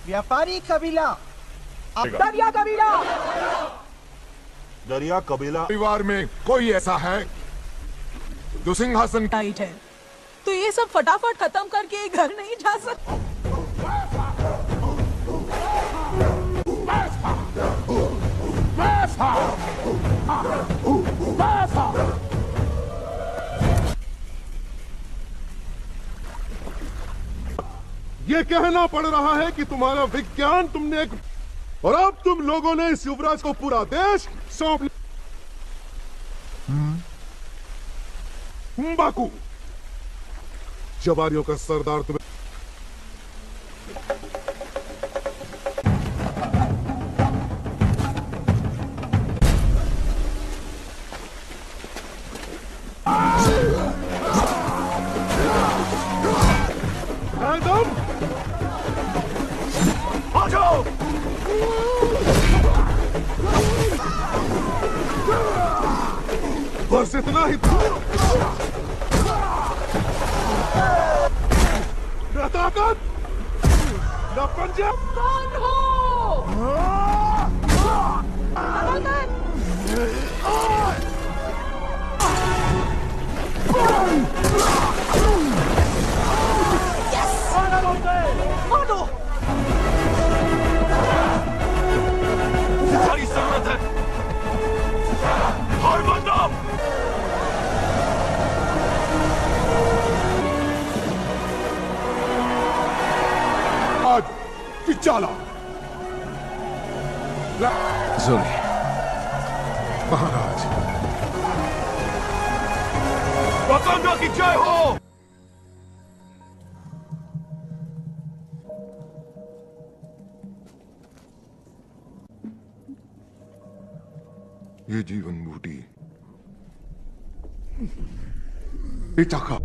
Speaker 18: व्यापारी कबीला, दरिया कबीला,
Speaker 10: दरिया कबीला
Speaker 6: परिवार में कोई ऐसा है जो सिंहासन
Speaker 2: टाइट है, तो ये सब फटाफट खत्म करके घर नहीं जा सकते।
Speaker 10: ये कहना पड़ रहा है कि तुम्हारा विज्ञान तुमने एक, और अब तुम लोगों ने इस युवराज को पूरा देश सौंप लिया। बाकू जवारियों का सरदार तुम्हें
Speaker 6: आ जाओ। बस इतना ही न ताकत न पंजा।
Speaker 2: कौन हो?
Speaker 6: मारो। सारी जरूरत है और बंदो। आज टिचाला,
Speaker 1: जोली,
Speaker 6: महाराज, वकांडा की जय हो। ये जीवन बूटी इटाका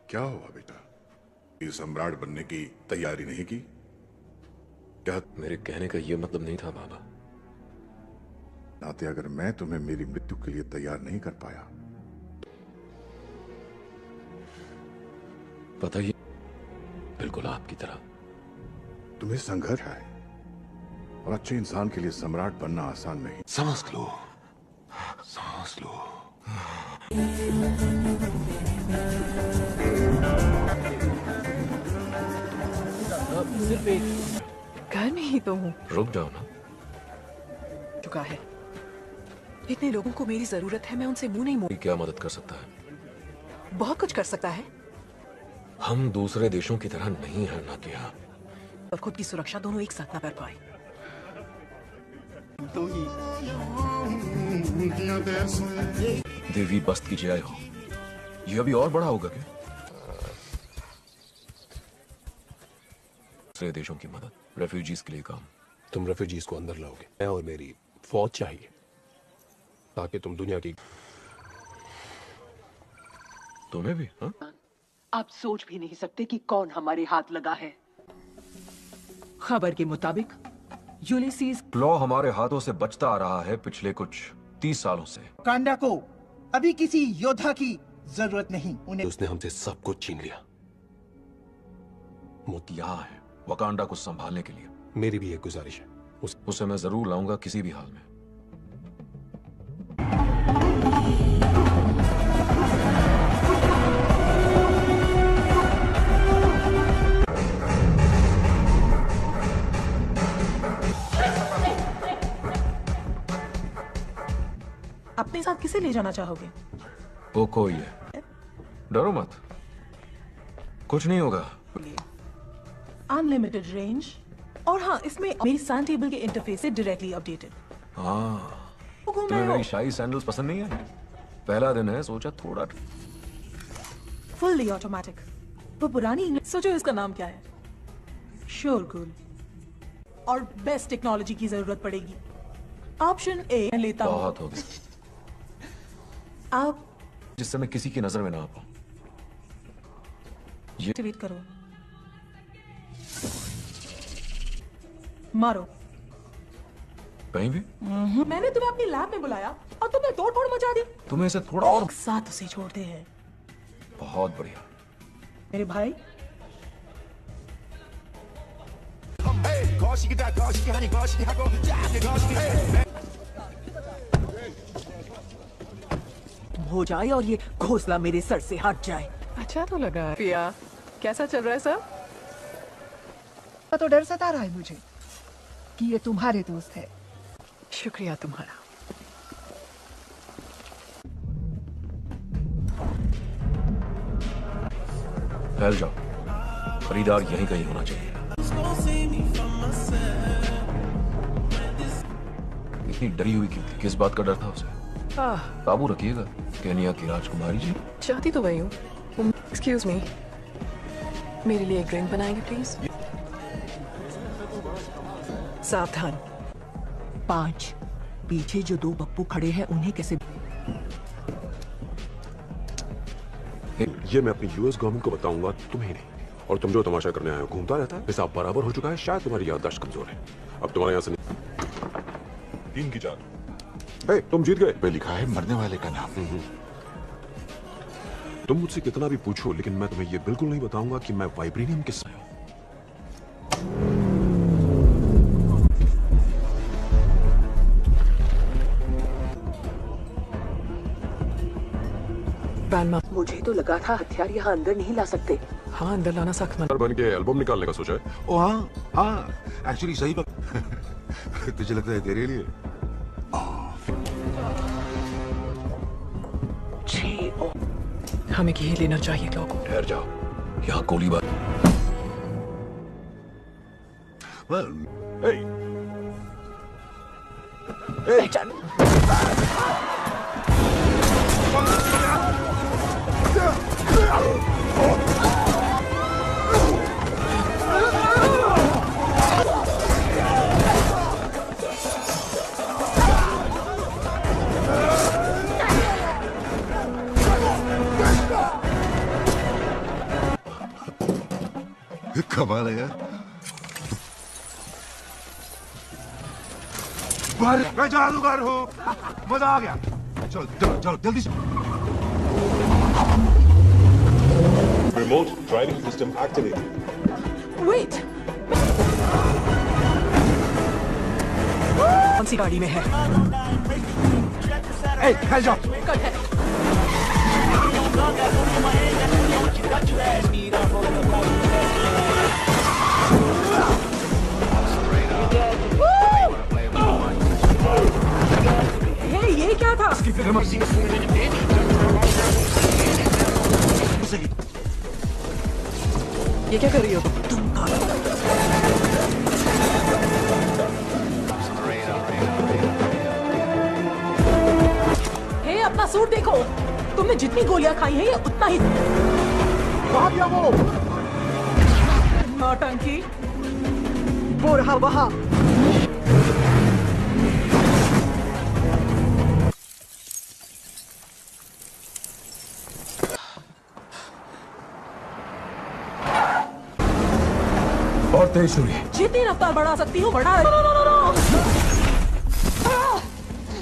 Speaker 10: क्या हुआ बेटा? ये सम्राट बनने की तैयारी नहीं की क्या?
Speaker 8: मेरे कहने का यह मतलब नहीं था बाबा।
Speaker 10: नाते अगर मैं तुम्हें मेरी मृत्यु के लिए तैयार नहीं कर पाया,
Speaker 8: पता ही बिल्कुल आपकी तरह
Speaker 10: तुम्हें संघर्ष है और अच्छे इंसान के लिए सम्राट बनना आसान नहीं।
Speaker 13: समझ लो, समझ लो।
Speaker 4: सिर्फ एक घर में ही तो हूँ।
Speaker 8: रुक जाओ ना।
Speaker 4: चुका है। इतने लोगों को मेरी जरूरत है, मैं उनसे मुंह नहीं मोड़।
Speaker 8: क्या मदद कर सकता है?
Speaker 4: बहुत कुछ कर सकता है
Speaker 8: हम दूसरे देशों की तरह नहीं है नाकिया।
Speaker 4: और खुद की सुरक्षा दोनों एक साथ ना कर पाए।
Speaker 8: देवी बस्त की जय हो। ये अभी और बड़ा होगा क्या? दूसरे देशों की मदद, रेफ्यूजीज के लिए काम।
Speaker 14: तुम रेफ्यूजीज को अंदर लाओगे, मैं और मेरी फौज चाहिए ताकि तुम दुनिया की।
Speaker 8: तुम्हें भी? हाँ?
Speaker 4: आप सोच भी नहीं सकते कि कौन हमारे हाथ लगा है। खबर के मुताबिक यूलिसीज
Speaker 8: क्लॉ हमारे हाथों से बचता आ रहा है पिछले कुछ 30 सालों से।
Speaker 18: वकांडा को अभी किसी योद्धा की जरूरत नहीं। उन्हें
Speaker 14: उसने हमसे सब कुछ छीन लिया।
Speaker 8: यहाँ है वकांडा को संभालने के लिए।
Speaker 14: मेरी भी एक गुजारिश है,
Speaker 8: उसे मैं जरूर लाऊंगा किसी भी हाल में।
Speaker 2: अपने साथ किसे ले जाना चाहोगे?
Speaker 8: वो कोई है, डरो मत, कुछ नहीं होगा।
Speaker 2: अनलिमिटेड रेंज, और हाँ, इसमें मेरी सैंड टेबल के इंटरफेस से डायरेक्टली अपडेटेड।
Speaker 8: हाँ, तुम्हें मेरी शाही सैंडल्स पसंद नहीं है? पहला दिन है, सोचा थोड़ा।
Speaker 2: फुल्ली ऑटोमेटिक, वो पुरानी इंग्लिश। सोचो इसका नाम क्या है? शोरगुल। और बेस्ट टेक्नोलॉजी की जरूरत पड़ेगी। ऑप्शन ए लेता हूं।
Speaker 8: बहुत हो गया,
Speaker 2: आप
Speaker 8: जिससे मैं किसी की नजर में ना आ पाऊं। ये
Speaker 2: एक्टिवेट करो, मारो।
Speaker 8: कहीं भी?
Speaker 2: मैंने तुम्हें अपनी लैब में बुलाया और तुमने तोड़-फोड़ मचा दी।
Speaker 8: तुम्हें इसे थोड़ा और
Speaker 2: साथ उसे छोड़ते हैं।
Speaker 8: बहुत बढ़िया
Speaker 2: मेरे भाई।
Speaker 4: हो जाए और ये घोंसला मेरे सर से हट जाए।
Speaker 11: अच्छा तो लगा पिया। कैसा चल रहा है सब?
Speaker 18: तो डर सता रहा है मुझे कि ये तुम्हारे दोस्त है।
Speaker 11: शुक्रिया तुम्हारा।
Speaker 8: फैल जाओ, खरीदार यहीं कहीं होना चाहिए। इतनी डरी हुई क्यों थी? किस बात का डर था उसे? काबू रखिएगा केनिया की राजकुमारी जी।
Speaker 11: चाहती तो वही हूँ। एक्सक्यूज मी, मेरे लिए एक ड्रिंक बनाएंगे प्लीज?
Speaker 4: सावधान, 5 पीछे जो 2 पप्पू खड़े हैं उन्हें कैसे?
Speaker 12: ये मैं अपनी यूएस गवर्नमेंट को बताऊंगा, तुम्हें नहीं। और तुम जो तमाशा करने आए हो, घूमता रहता है, हिसाब बराबर हो चुका है। शायद तुम्हारी याददाश्त कमजोर है। अब तुम्हारे यहाँ से
Speaker 16: 3 की 4।
Speaker 12: तुम जीत गए।
Speaker 13: पे लिखा है मरने वाले का नाम।
Speaker 12: तुम मुझसे कितना भी पूछो, लेकिन मैं तुम्हें ये बिल्कुल नहीं बताऊंगा कि मैं वाइब्रेनियम किस हूं।
Speaker 4: मुझे तो लगा था हथियार यहाँ अंदर नहीं ला सकते।
Speaker 11: हाँ, अंदर लाना सख्त मना।
Speaker 12: बन के एल्बम निकालने का सोचा है?
Speaker 13: ओ हाँ, एक्चुअली सही बात। तुझे लगता है तेरे लिए?
Speaker 11: हमें ही लेना चाहिए लोगों।
Speaker 8: ठहर जाओ, यहाँ गोलीबार।
Speaker 13: Well, कमाल है यार। मैं जादूगर हूँ, मजा आ गया। चलो चलो चलो जल्दी से।
Speaker 16: Remote driving system activated.
Speaker 4: Wait! कौन सी गाड़ी में है?
Speaker 18: फैल जाओ।
Speaker 4: कट है।
Speaker 2: ये क्या था?
Speaker 4: ये क्या कर रही हो तुम?
Speaker 2: हे, अपना सूट देखो। तुमने जितनी गोलियां खाई हैं, ये उतना ही।
Speaker 9: वहां गया वो।
Speaker 2: नौटंकी।
Speaker 4: वो रहा वहां।
Speaker 14: और तेज छुरी।
Speaker 2: जितनी रफ्तार बढ़ा सकती हूँ बढ़ा। नो।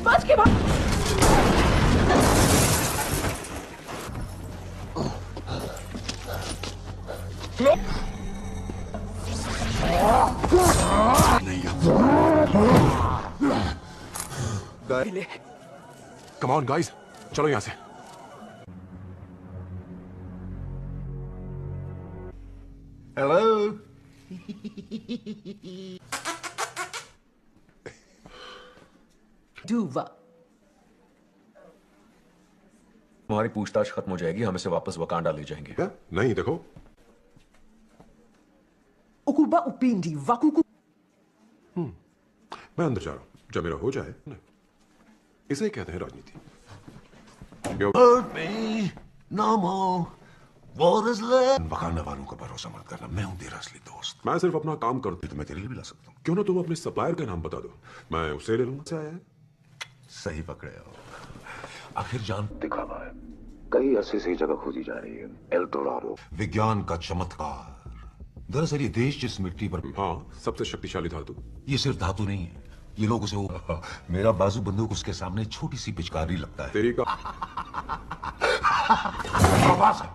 Speaker 2: बच के भाग।
Speaker 12: कम ऑन गाइस, चलो यहां से।
Speaker 13: हेलो।
Speaker 4: डूवा।
Speaker 8: हमारी पूछताछ खत्म हो जाएगी, हम इसे वापस वकांडा ले जाएंगे।
Speaker 12: क्या? नहीं, देखो।
Speaker 4: Ukuba upindi wakuku.
Speaker 12: मैं अंदर जा रहा हूं, जब मेरा हो जाए। इसे कहते हैं राजनीति।
Speaker 13: वकांडा वालों का भरोसा मत करना, मैं हूं तेरा असली दोस्त।
Speaker 12: मैं सिर्फ अपना काम करता
Speaker 13: तो मैं तेरे लिए भी ला सकता हूं।
Speaker 12: क्यों ना तुम अपने सप्लायर का नाम बता दो, मैं उसे ले लूंगा। से आया है?
Speaker 13: सही पकड़े हो। आखिर जान
Speaker 19: दिखावा है, कई अरसे से जगह खोजी जा रही है, एल्डोराडो।
Speaker 13: विज्ञान का चमत्कार। दरअसल ये देश जिस मिट्टी पर,
Speaker 12: हाँ, सबसे शक्तिशाली धातु।
Speaker 13: ये सिर्फ धातु नहीं है, ये लोग उसे मेरा बाजू बंदूक उसके सामने छोटी सी पिचकारी लगता है।
Speaker 12: तेरी का
Speaker 13: आवाज है।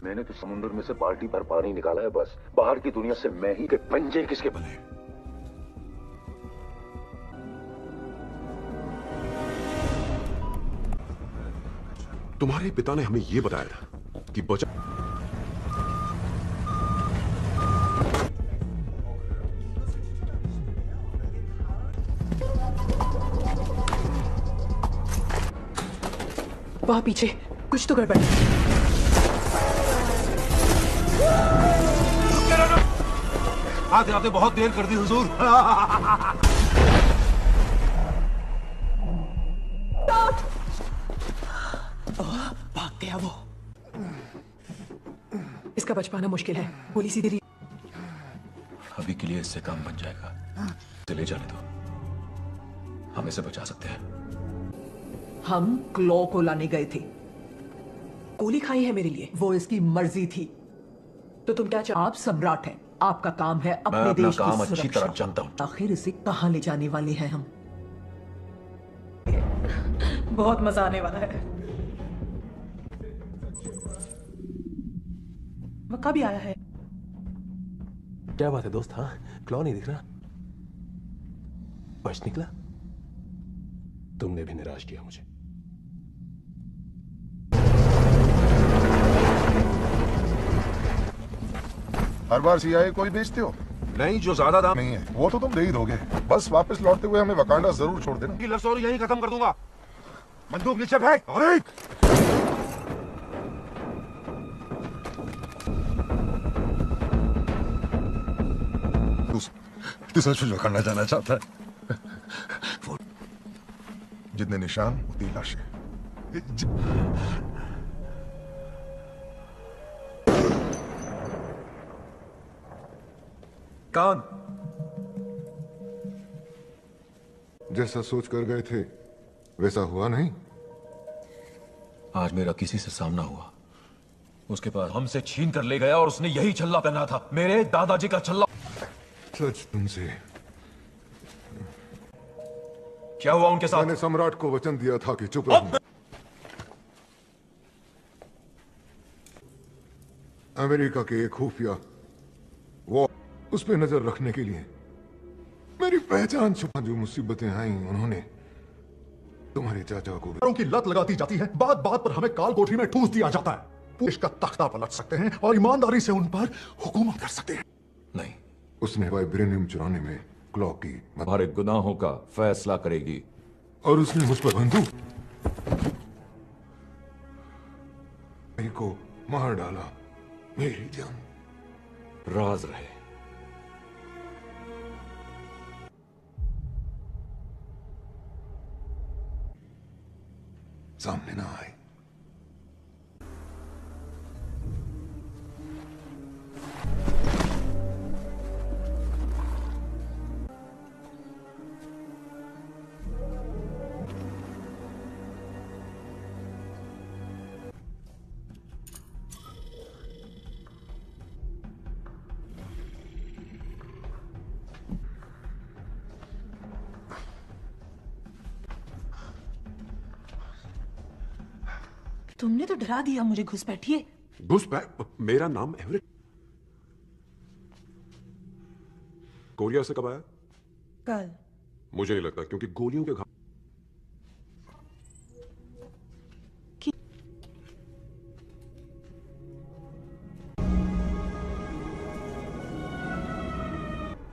Speaker 19: मैंने तो समुद्र में से बाल्टी पर पानी निकाला है, बस बाहर की दुनिया से मैं ही के पंजे किसके बने।
Speaker 12: तुम्हारे पिता ने हमें यह बताया था कि बचा
Speaker 4: वहां पीछे कुछ तो गड़बड़ है।
Speaker 13: आते आते बहुत देर कर दी हुजूर।
Speaker 4: भाग गया वो। इसका बच पाना मुश्किल है। गोली सीधी रही।
Speaker 8: अभी के लिए इससे काम बन जाएगा, चले जाने दो, हम इसे बचा सकते हैं।
Speaker 4: हम क्लॉ को लाने गए थे। गोली खाई है मेरे लिए, वो इसकी मर्जी थी। तो तुम क्या चाहते? आप सम्राट हैं, आपका काम है अपने देश की सुरक्षा।
Speaker 8: अच्छी तरह जानता हूं।
Speaker 4: आखिर इसे कहां ले जाने वाले हैं हम?
Speaker 2: बहुत मजा आने वाला है। वो कब आया है?
Speaker 14: क्या बात है दोस्त? हाँ, क्लॉ नहीं दिख रहा। बच निकला। तुमने भी निराश किया मुझे।
Speaker 9: हर बार सीआईए को ही बेचते हो?
Speaker 13: नहीं, जो ज्यादा दाम
Speaker 9: नहीं है वो तो तुम दे ही दोगे। बस वापस लौटते हुए हमें वकांडा जरूर छोड़ देना।
Speaker 13: की लफ्ज़ और यही खत्म कर दूंगा। बंदूक नीचे फेंक। अरे
Speaker 9: तू सच में वकांडा जाना चाहता है? जितने निशान उतनी लाशें।
Speaker 8: कौन?
Speaker 6: जैसा सोच कर गए थे वैसा हुआ नहीं।
Speaker 8: आज मेरा किसी से सामना हुआ, उसके पास हमसे छीन कर ले गया और उसने यही छल्ला पहना था, मेरे दादाजी का छल्ला।
Speaker 6: सच तुमसे।
Speaker 8: क्या हुआ उनके साथ?
Speaker 6: मैंने सम्राट को वचन दिया था कि चुप रहूंगा। अमेरिका के एक खुफिया वो उस पर नजर रखने के लिए मेरी पहचान छुपा। जो मुसीबतें आई उन्होंने तुम्हारे चाचा को
Speaker 9: की लत लगाती जाती है, बात बात पर हमें काल कोठरी में ठूस दिया जाता है। देश का तख्ता पलट सकते हैं और ईमानदारी से उन पर हुकूमत कर सकते हैं।
Speaker 8: नहीं,
Speaker 6: उसने वाइब्रेनियम चुराने में क्लॉ की
Speaker 3: हमारे गुनाहों का फैसला करेगी।
Speaker 6: और उसने मुझ पर बंदूक को मार डाला। मेरी जान
Speaker 3: राज रहे।
Speaker 6: सामने ना आए।
Speaker 2: तुमने तो डरा दिया मुझे। घुसपैठिए।
Speaker 12: घुसपैठ? मेरा नाम एवरेट। कोरिया से कब आया?
Speaker 2: कल।
Speaker 12: मुझे नहीं लगता, क्योंकि गोलियों के घाव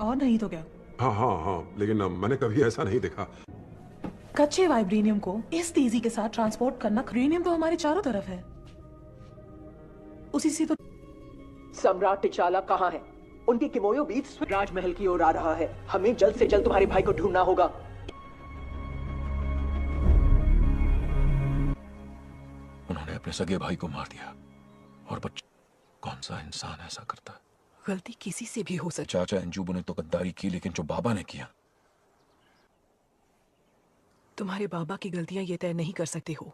Speaker 2: और नहीं तो क्या?
Speaker 12: हाँ, लेकिन मैंने कभी ऐसा नहीं देखा।
Speaker 2: कच्चे वाइब्रेनियम को इस तेजी के साथ ट्रांसपोर्ट करना। वाइब्रेनियम तो हमारे चारों तरफ है, उसी से तो।
Speaker 4: सम्राट टिचाला कहाँ है? उनकी किमोयो बीच राजमहल की ओर आ रहा है। हमें जल्द से जल्द तुम्हारे भाई को ढूंढना होगा।
Speaker 8: उन्होंने अपने सगे भाई को मार दिया, और बच्चा, कौन सा इंसान ऐसा करता है?
Speaker 4: गलती किसी से भी हो सकती।
Speaker 8: चाचा अंजुबू ने तो गद्दारी की, लेकिन जो बाबा ने किया।
Speaker 4: तुम्हारे बाबा की गलतियां ये तय नहीं कर सकते हो।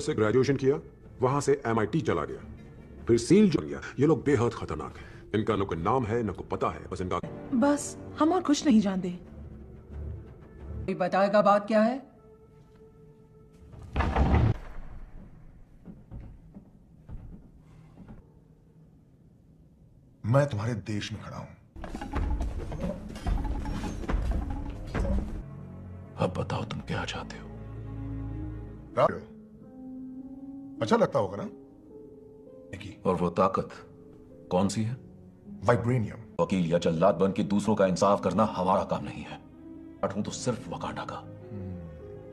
Speaker 12: से ग्रेजुएशन किया, वहां से MIT चला गया, फिर सील बन गया। ये लोग बेहद खतरनाक हैं। इनका न कोई नाम है न कोई पता है, बस इनका।
Speaker 2: बस हम और कुछ नहीं जानते।
Speaker 4: बताएगा बात क्या है?
Speaker 9: मैं तुम्हारे देश में खड़ा हूं।
Speaker 8: अब बताओ तुम क्या चाहते हो?
Speaker 9: अच्छा लगता होगा ना?
Speaker 8: और वो ताकत कौन सी है?
Speaker 9: वाइब्रेनियम।
Speaker 8: वकील या जल्लाद बन के दूसरों का इंसाफ करना हमारा काम नहीं है। हूं तो सिर्फ वकांडा का,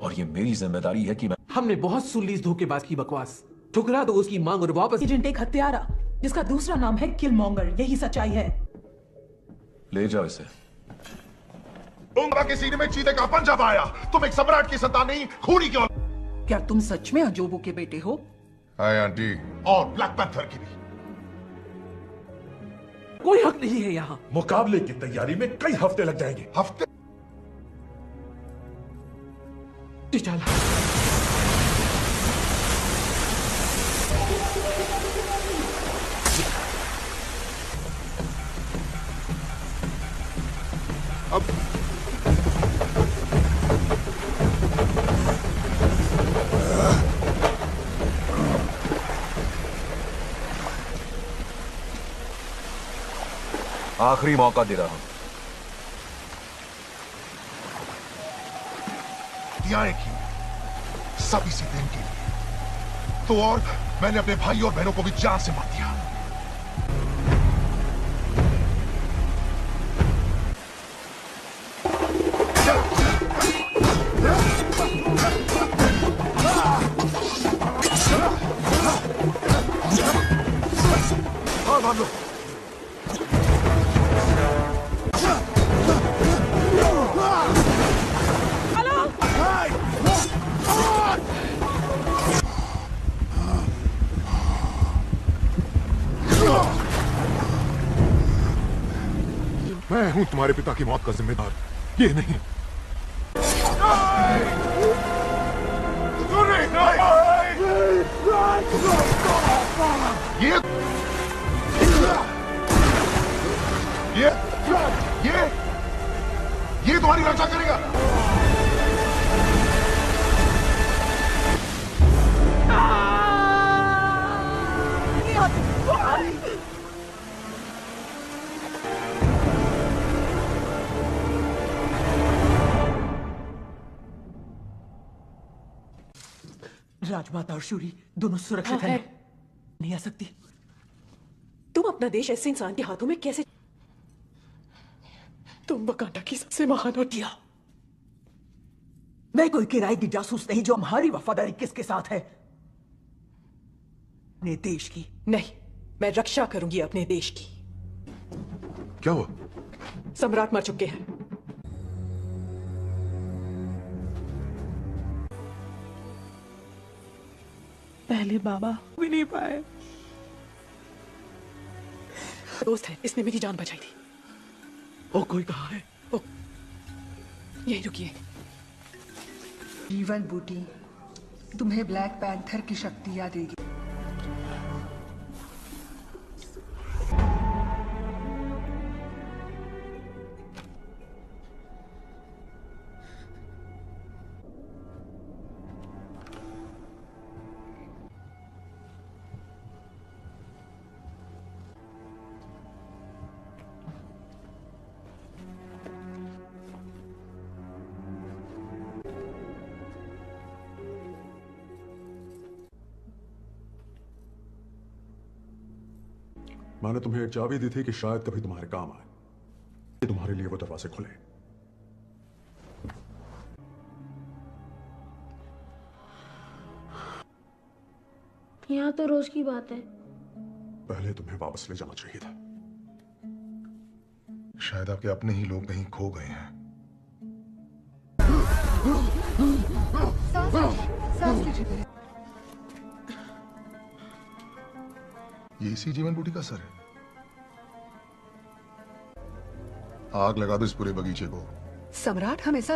Speaker 8: और ये मेरी जिम्मेदारी है कि मैं।
Speaker 7: हमने बहुत सुन ली इस धोखेबाज की बकवास। ठुकरा दो उसकी मांग और वापस।
Speaker 2: एजेंट एक हत्यारा जिसका दूसरा नाम है किलमॉन्गर, यही सच्चाई है।
Speaker 8: ले जाओ इसे।
Speaker 9: उंगबा के सीने में चीते का पंजा पाया। तुम एक सम्राट की संतान नहीं, खूनी क्यों?
Speaker 4: क्या तुम सच में अंजोबू के बेटे हो?
Speaker 9: Hi aunty. और ब्लैक पैंथर की भी।
Speaker 7: कोई हक नहीं है यहाँ।
Speaker 16: मुकाबले की तैयारी में कई हफ्ते लग जाएंगे।
Speaker 9: हफ्ते?
Speaker 7: टिचाला।
Speaker 12: अब
Speaker 8: आखिरी मौका दे रहा हूं।
Speaker 9: की सब इसी दिन के लिए। तो और मैंने अपने भाई और बहनों को भी जान से मार दिया। हाँ मान लो।
Speaker 6: मैं हूं तुम्हारे पिता की मौत का जिम्मेदार, ये नहीं।
Speaker 9: ये तुम्हारी रक्षा करेगा।
Speaker 4: राजमाता और शूरी दोनों सुरक्षित हैं। नहीं आ सकती। तुम अपना देश ऐसे इंसान के हाथों में कैसे? तुम वकांडा की सबसे महान हटिया। मैं कोई किराए की जासूस नहीं जो हमारी वफादारी किसके साथ है। अपने देश की नहीं, मैं रक्षा करूंगी अपने देश की।
Speaker 12: क्या हुआ?
Speaker 4: सम्राट मर चुके हैं।
Speaker 2: पहले बाबा भी नहीं पाए।
Speaker 4: दोस्त है, इसने मेरी जान बचाई थी।
Speaker 5: ओ कोई कहाँ है?
Speaker 4: ओ, यही रुकिए।
Speaker 11: जीवन बूटी तुम्हें ब्लैक पैंथर की शक्तियां देगी।
Speaker 1: मैंने तुम्हें एक चाबी दी थी कि शायद कभी तुम्हारे काम आए, तुम्हारे लिए वो दरवाजे खुले।
Speaker 15: यहाँ तो रोज की बात है।
Speaker 1: पहले तुम्हें वापस ले जाना चाहिए था।
Speaker 9: शायद आपके अपने ही लोग कहीं खो गए हैं।
Speaker 11: सांस लीजिए।
Speaker 9: ये इसी जीवन बूटी का सर है। आग लगा दो इस पूरे बगीचे को।
Speaker 11: सम्राट हमेशा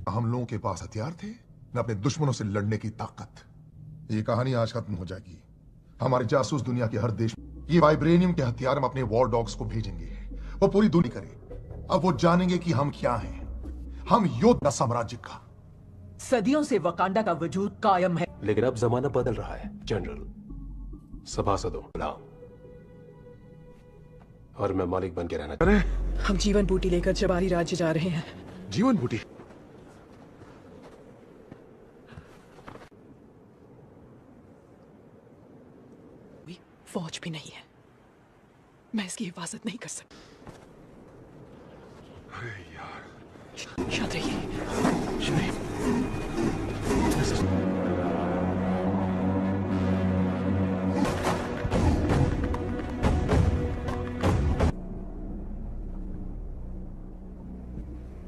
Speaker 9: हम लोगों के पास हथियार थे न अपने दुश्मनों से लड़ने की ताकत। ये कहानी आज खत्म हो जाएगी। हमारे जासूस दुनिया के हर देश में ये वाइब्रेनियम के हथियार हम अपने वॉर डॉग्स को भेजेंगे। वो पूरी दुनिया करे। अब वो जानेंगे कि हम क्या हैं। हम योद्धा साम्राज्य का।
Speaker 4: सदियों से वकांडा का वजूद कायम है,
Speaker 14: लेकिन अब जमाना बदल रहा है जनरल। सभासदों और मैं मालिक बन के रहना चाहता हूं।
Speaker 4: हम जीवन बूटी लेकर जबारी राज्य जा रहे हैं।
Speaker 12: जीवन बूटी?
Speaker 4: फौज भी नहीं है, मैं इसकी हिफाजत नहीं कर सकता।
Speaker 12: अरे यार,
Speaker 4: शांत रहिए।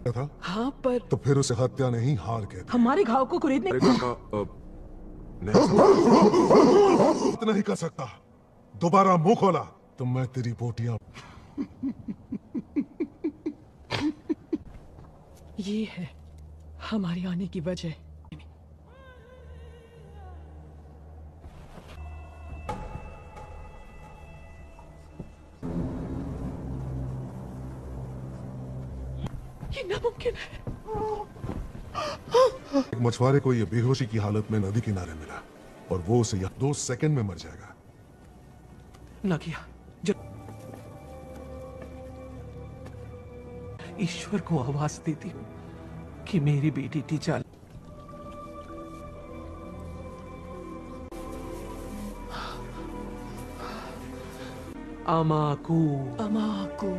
Speaker 10: था?
Speaker 4: हाँ, पर
Speaker 10: तो फिर उसे हत्या नहीं हार के
Speaker 4: हमारे घाव को कुरेदने
Speaker 10: इतना ही कर सकता। दोबारा मुंह खोला तो मैं तेरी बोटियां।
Speaker 4: ये है हमारे आने की वजह। ये नामुमकिन है।
Speaker 10: एक मछुआरे को ये बेहोशी की हालत में नदी किनारे मिला और वो उसे 2 सेकंड में मर जाएगा।
Speaker 5: ना किया। ईश्वर को आवाज देती हूँ कि मेरी बेटी टीचा अमाकू
Speaker 4: अमाकू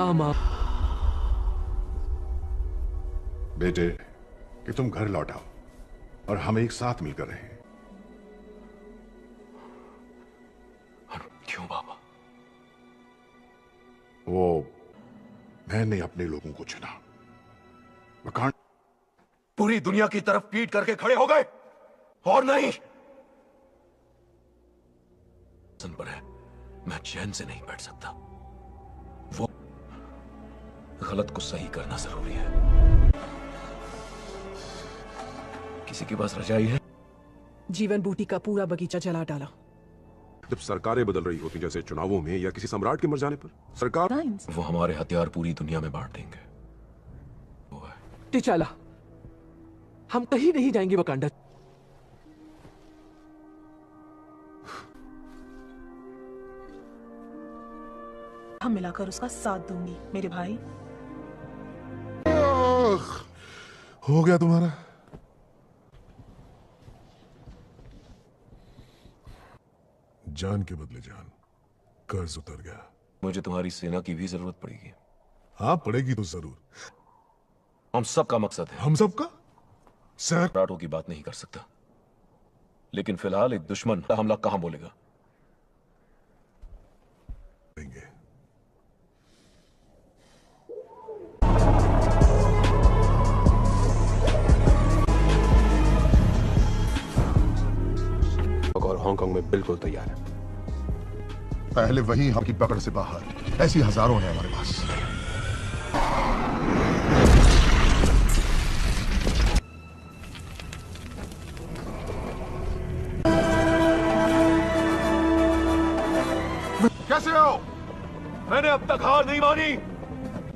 Speaker 5: अमा।
Speaker 1: बेटे कि तुम घर लौट आओ और हम एक साथ मिलकर रहें।
Speaker 8: क्यों बाबा?
Speaker 1: वो मैंने अपने लोगों को चुना। वकांड
Speaker 8: पूरी दुनिया की तरफ पीट करके खड़े हो गए और नहीं पर है। मैं चैन से नहीं बैठ सकता। वो गलत को सही करना जरूरी है। किसी के पास रजाई है?
Speaker 4: जीवन बूटी का पूरा बगीचा जला डाला।
Speaker 12: जब सरकारें बदल रही होती जैसे चुनावों में या किसी सम्राट के मर जाने पर सरकार
Speaker 8: वो हमारे हथियार पूरी दुनिया में बांट देंगे। वो है
Speaker 5: टिचाला, हम कहीं नहीं जाएंगे वकांडा।
Speaker 2: हम मिलाकर उसका साथ दूंगी मेरे भाई।
Speaker 10: हो गया तुम्हारा? जान के बदले जान, कर्ज उतर गया।
Speaker 8: मुझे तुम्हारी सेना की भी जरूरत पड़ेगी।
Speaker 10: हाँ पड़ेगी तो जरूर।
Speaker 8: हम सबका मकसद है।
Speaker 10: हम सबका?
Speaker 8: सम्राटों की बात नहीं कर सकता, लेकिन फिलहाल एक दुश्मन हमला कहां बोलेगा?
Speaker 14: और हांगकांग में बिल्कुल तैयार है।
Speaker 9: पहले वही हम की पकड़ से बाहर, ऐसी हजारों हैं हमारे पास। कैसे हो?
Speaker 5: मैंने अब तक हार नहीं मानी।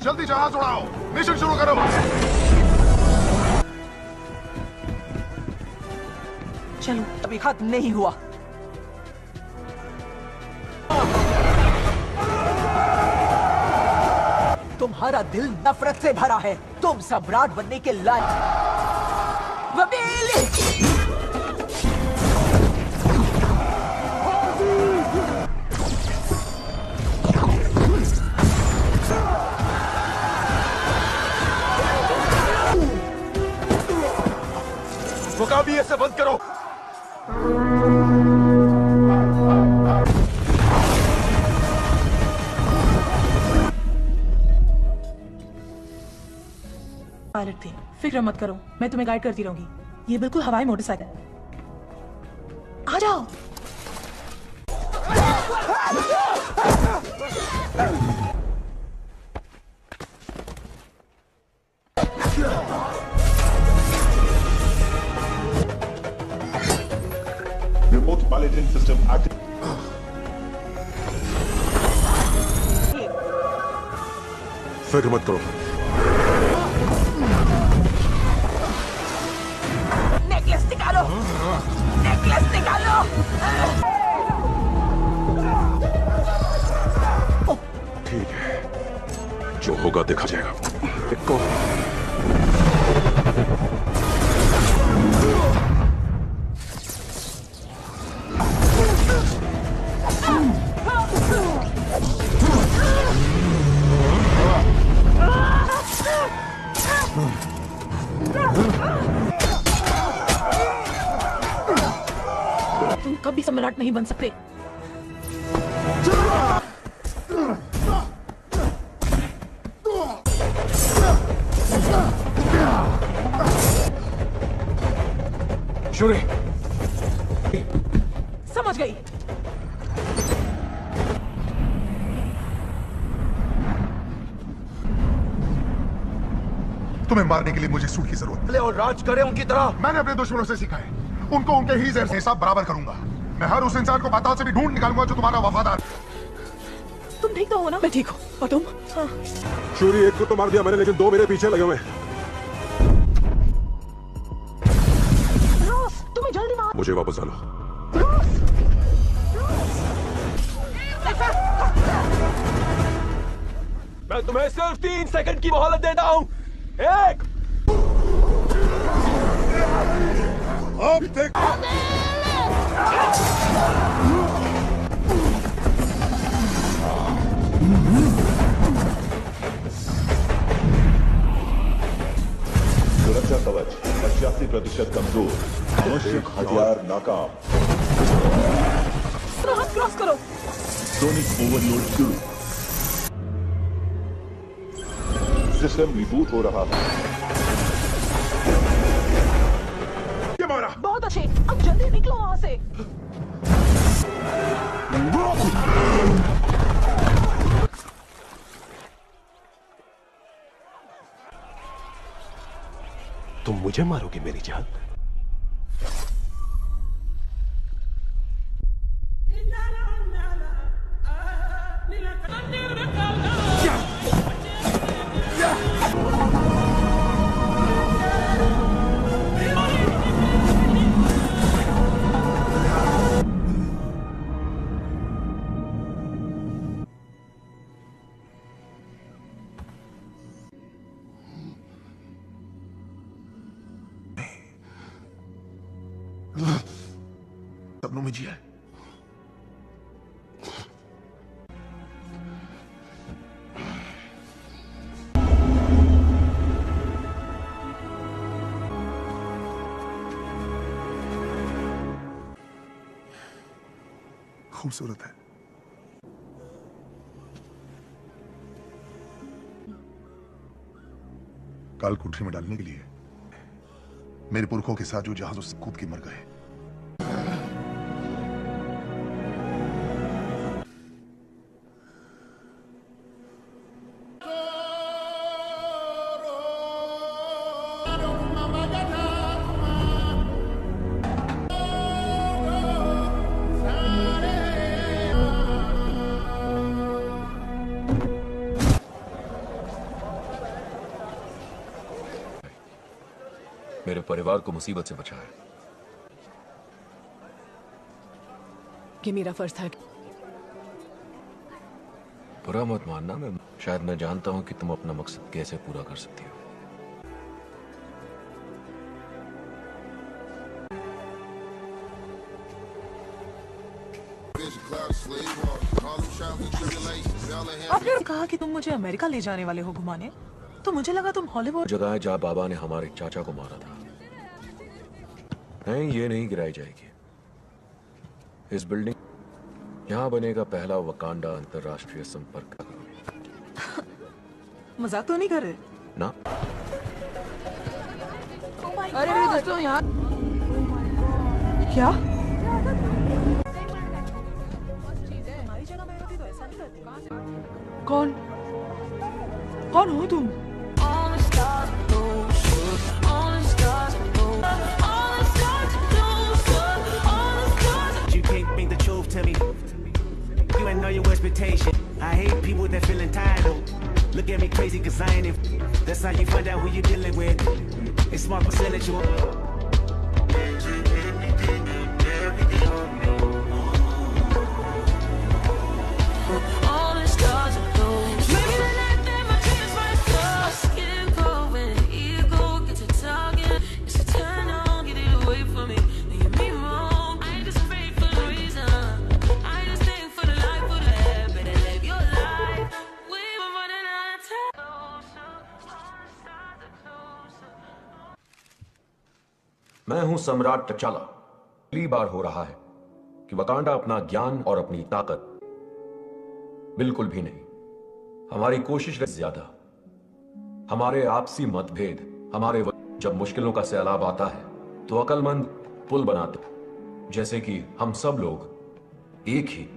Speaker 9: जल्दी जहाज उड़ाओ, मिशन शुरू करो।
Speaker 4: चलो, अभी खत्म नहीं हुआ। तुम्हारा दिल नफरत से भरा है। तुम सम्राट बनने के लायक। वकील!
Speaker 5: मुकाबले से बंद करो।
Speaker 2: पायलट थे, फिक्र मत करो, मैं तुम्हें गाइड करती रहूंगी। ये बिल्कुल हवाई मोटरसाइकिल। आ जाओ।
Speaker 16: Remote piloting system active.
Speaker 10: फिक्र मत करो।
Speaker 4: नेकलेस निकालो! नेकलेस निकालो!
Speaker 12: ठीक है, जो होगा देखा जाएगा। देखो
Speaker 2: तुम कभी सम्राट नहीं बन सकते।
Speaker 5: शूरी,
Speaker 2: समझ गई।
Speaker 9: तुम्हें मारने के लिए मुझे सूट की जरूरत
Speaker 5: है और राज करे उनकी तरह।
Speaker 9: मैंने अपने दुश्मनों से सीखा है, उनको उनके ही जैसे हिसाब बराबर करूंगा। मैं हर उस इंसान को पाताल से भी ढूंढ निकालूंगा जो तुम्हारा वफादार।
Speaker 2: तुम ठीक तो हो ना? मैं ठीक हूँ। और तुम? हाँ।
Speaker 12: शूरी, एक को तो मार दिया मैंने, लेकिन दो मेरे पीछे लगे हुए हैं।
Speaker 2: रोस, तुम्हें जल्दी मार।
Speaker 12: मुझे वापस डालो।
Speaker 5: मैं तुम्हें सिर्फ 3 सेकंड की मोहलत देता हूं। 1
Speaker 10: अब देख।
Speaker 16: सुरक्षा कवच 85% कमजोर। आवश्यक हथियार नाकाम।
Speaker 2: हाथ क्रॉस करो।
Speaker 16: सोनिक ओवरलोड शुरू। सिस्टम रिबूट हो रहा है।
Speaker 10: ये मारा।
Speaker 2: बहुत अच्छे, अब जल्दी निकलो वहां से।
Speaker 14: तुम मुझे मारोगे मेरी जान?
Speaker 9: सपनों में जिया है। खूबसूरत है। काल कोठरी में डालने के लिए मेरे पुरखों के साथ जो जहाजों से कूद के मर गए।
Speaker 8: मेरे परिवार को मुसीबत से बचाया।
Speaker 4: कि मेरा फर्ज था।
Speaker 8: बुरा मत मानना, शायद मैं जानता हूं कि तुम अपना मकसद कैसे पूरा कर सकती हो।
Speaker 2: आपने कहा कि तुम मुझे अमेरिका ले जाने वाले हो घुमाने, तो मुझे लगा तुम हॉलीवुड।
Speaker 8: जगह है जहां बाबा ने हमारे चाचा को मारा था। नहीं, ये नहीं गिराई जाएगी। इस बिल्डिंग यहां बनेगा पहला वकांडा अंतरराष्ट्रीय संपर्क।
Speaker 2: मजाक तो नहीं कर रहे
Speaker 8: ना?
Speaker 2: अरे मेरे दोस्तों यहाँ क्या? कौन कौन हो तुम?
Speaker 17: You can't bring the truth to me. You ain't know your expectation. I hate people that feel entitled. Look at me crazy cause I ain't in. That's how you find out who you dealing with. It's smart percentage you
Speaker 8: मैं हूं सम्राट टचाला। पहली बार हो रहा है कि Wakanda अपना ज्ञान और अपनी ताकत बिल्कुल भी नहीं, हमारी कोशिश ज्यादा, हमारे आपसी मतभेद, जब मुश्किलों का सैलाब आता है तो अकलमंद पुल बनाते, जैसे कि हम सब लोग एक ही।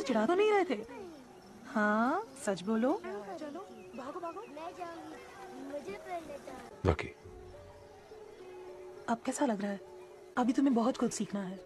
Speaker 2: चिढ़ा तो नहीं रहे थे? हाँ, सच बोलो।
Speaker 15: चलो भागो भागो। मैं जाऊंगी, मुझे पहले जाना।
Speaker 12: बाकी
Speaker 2: अब कैसा लग रहा है? अभी तुम्हें बहुत कुछ सीखना है।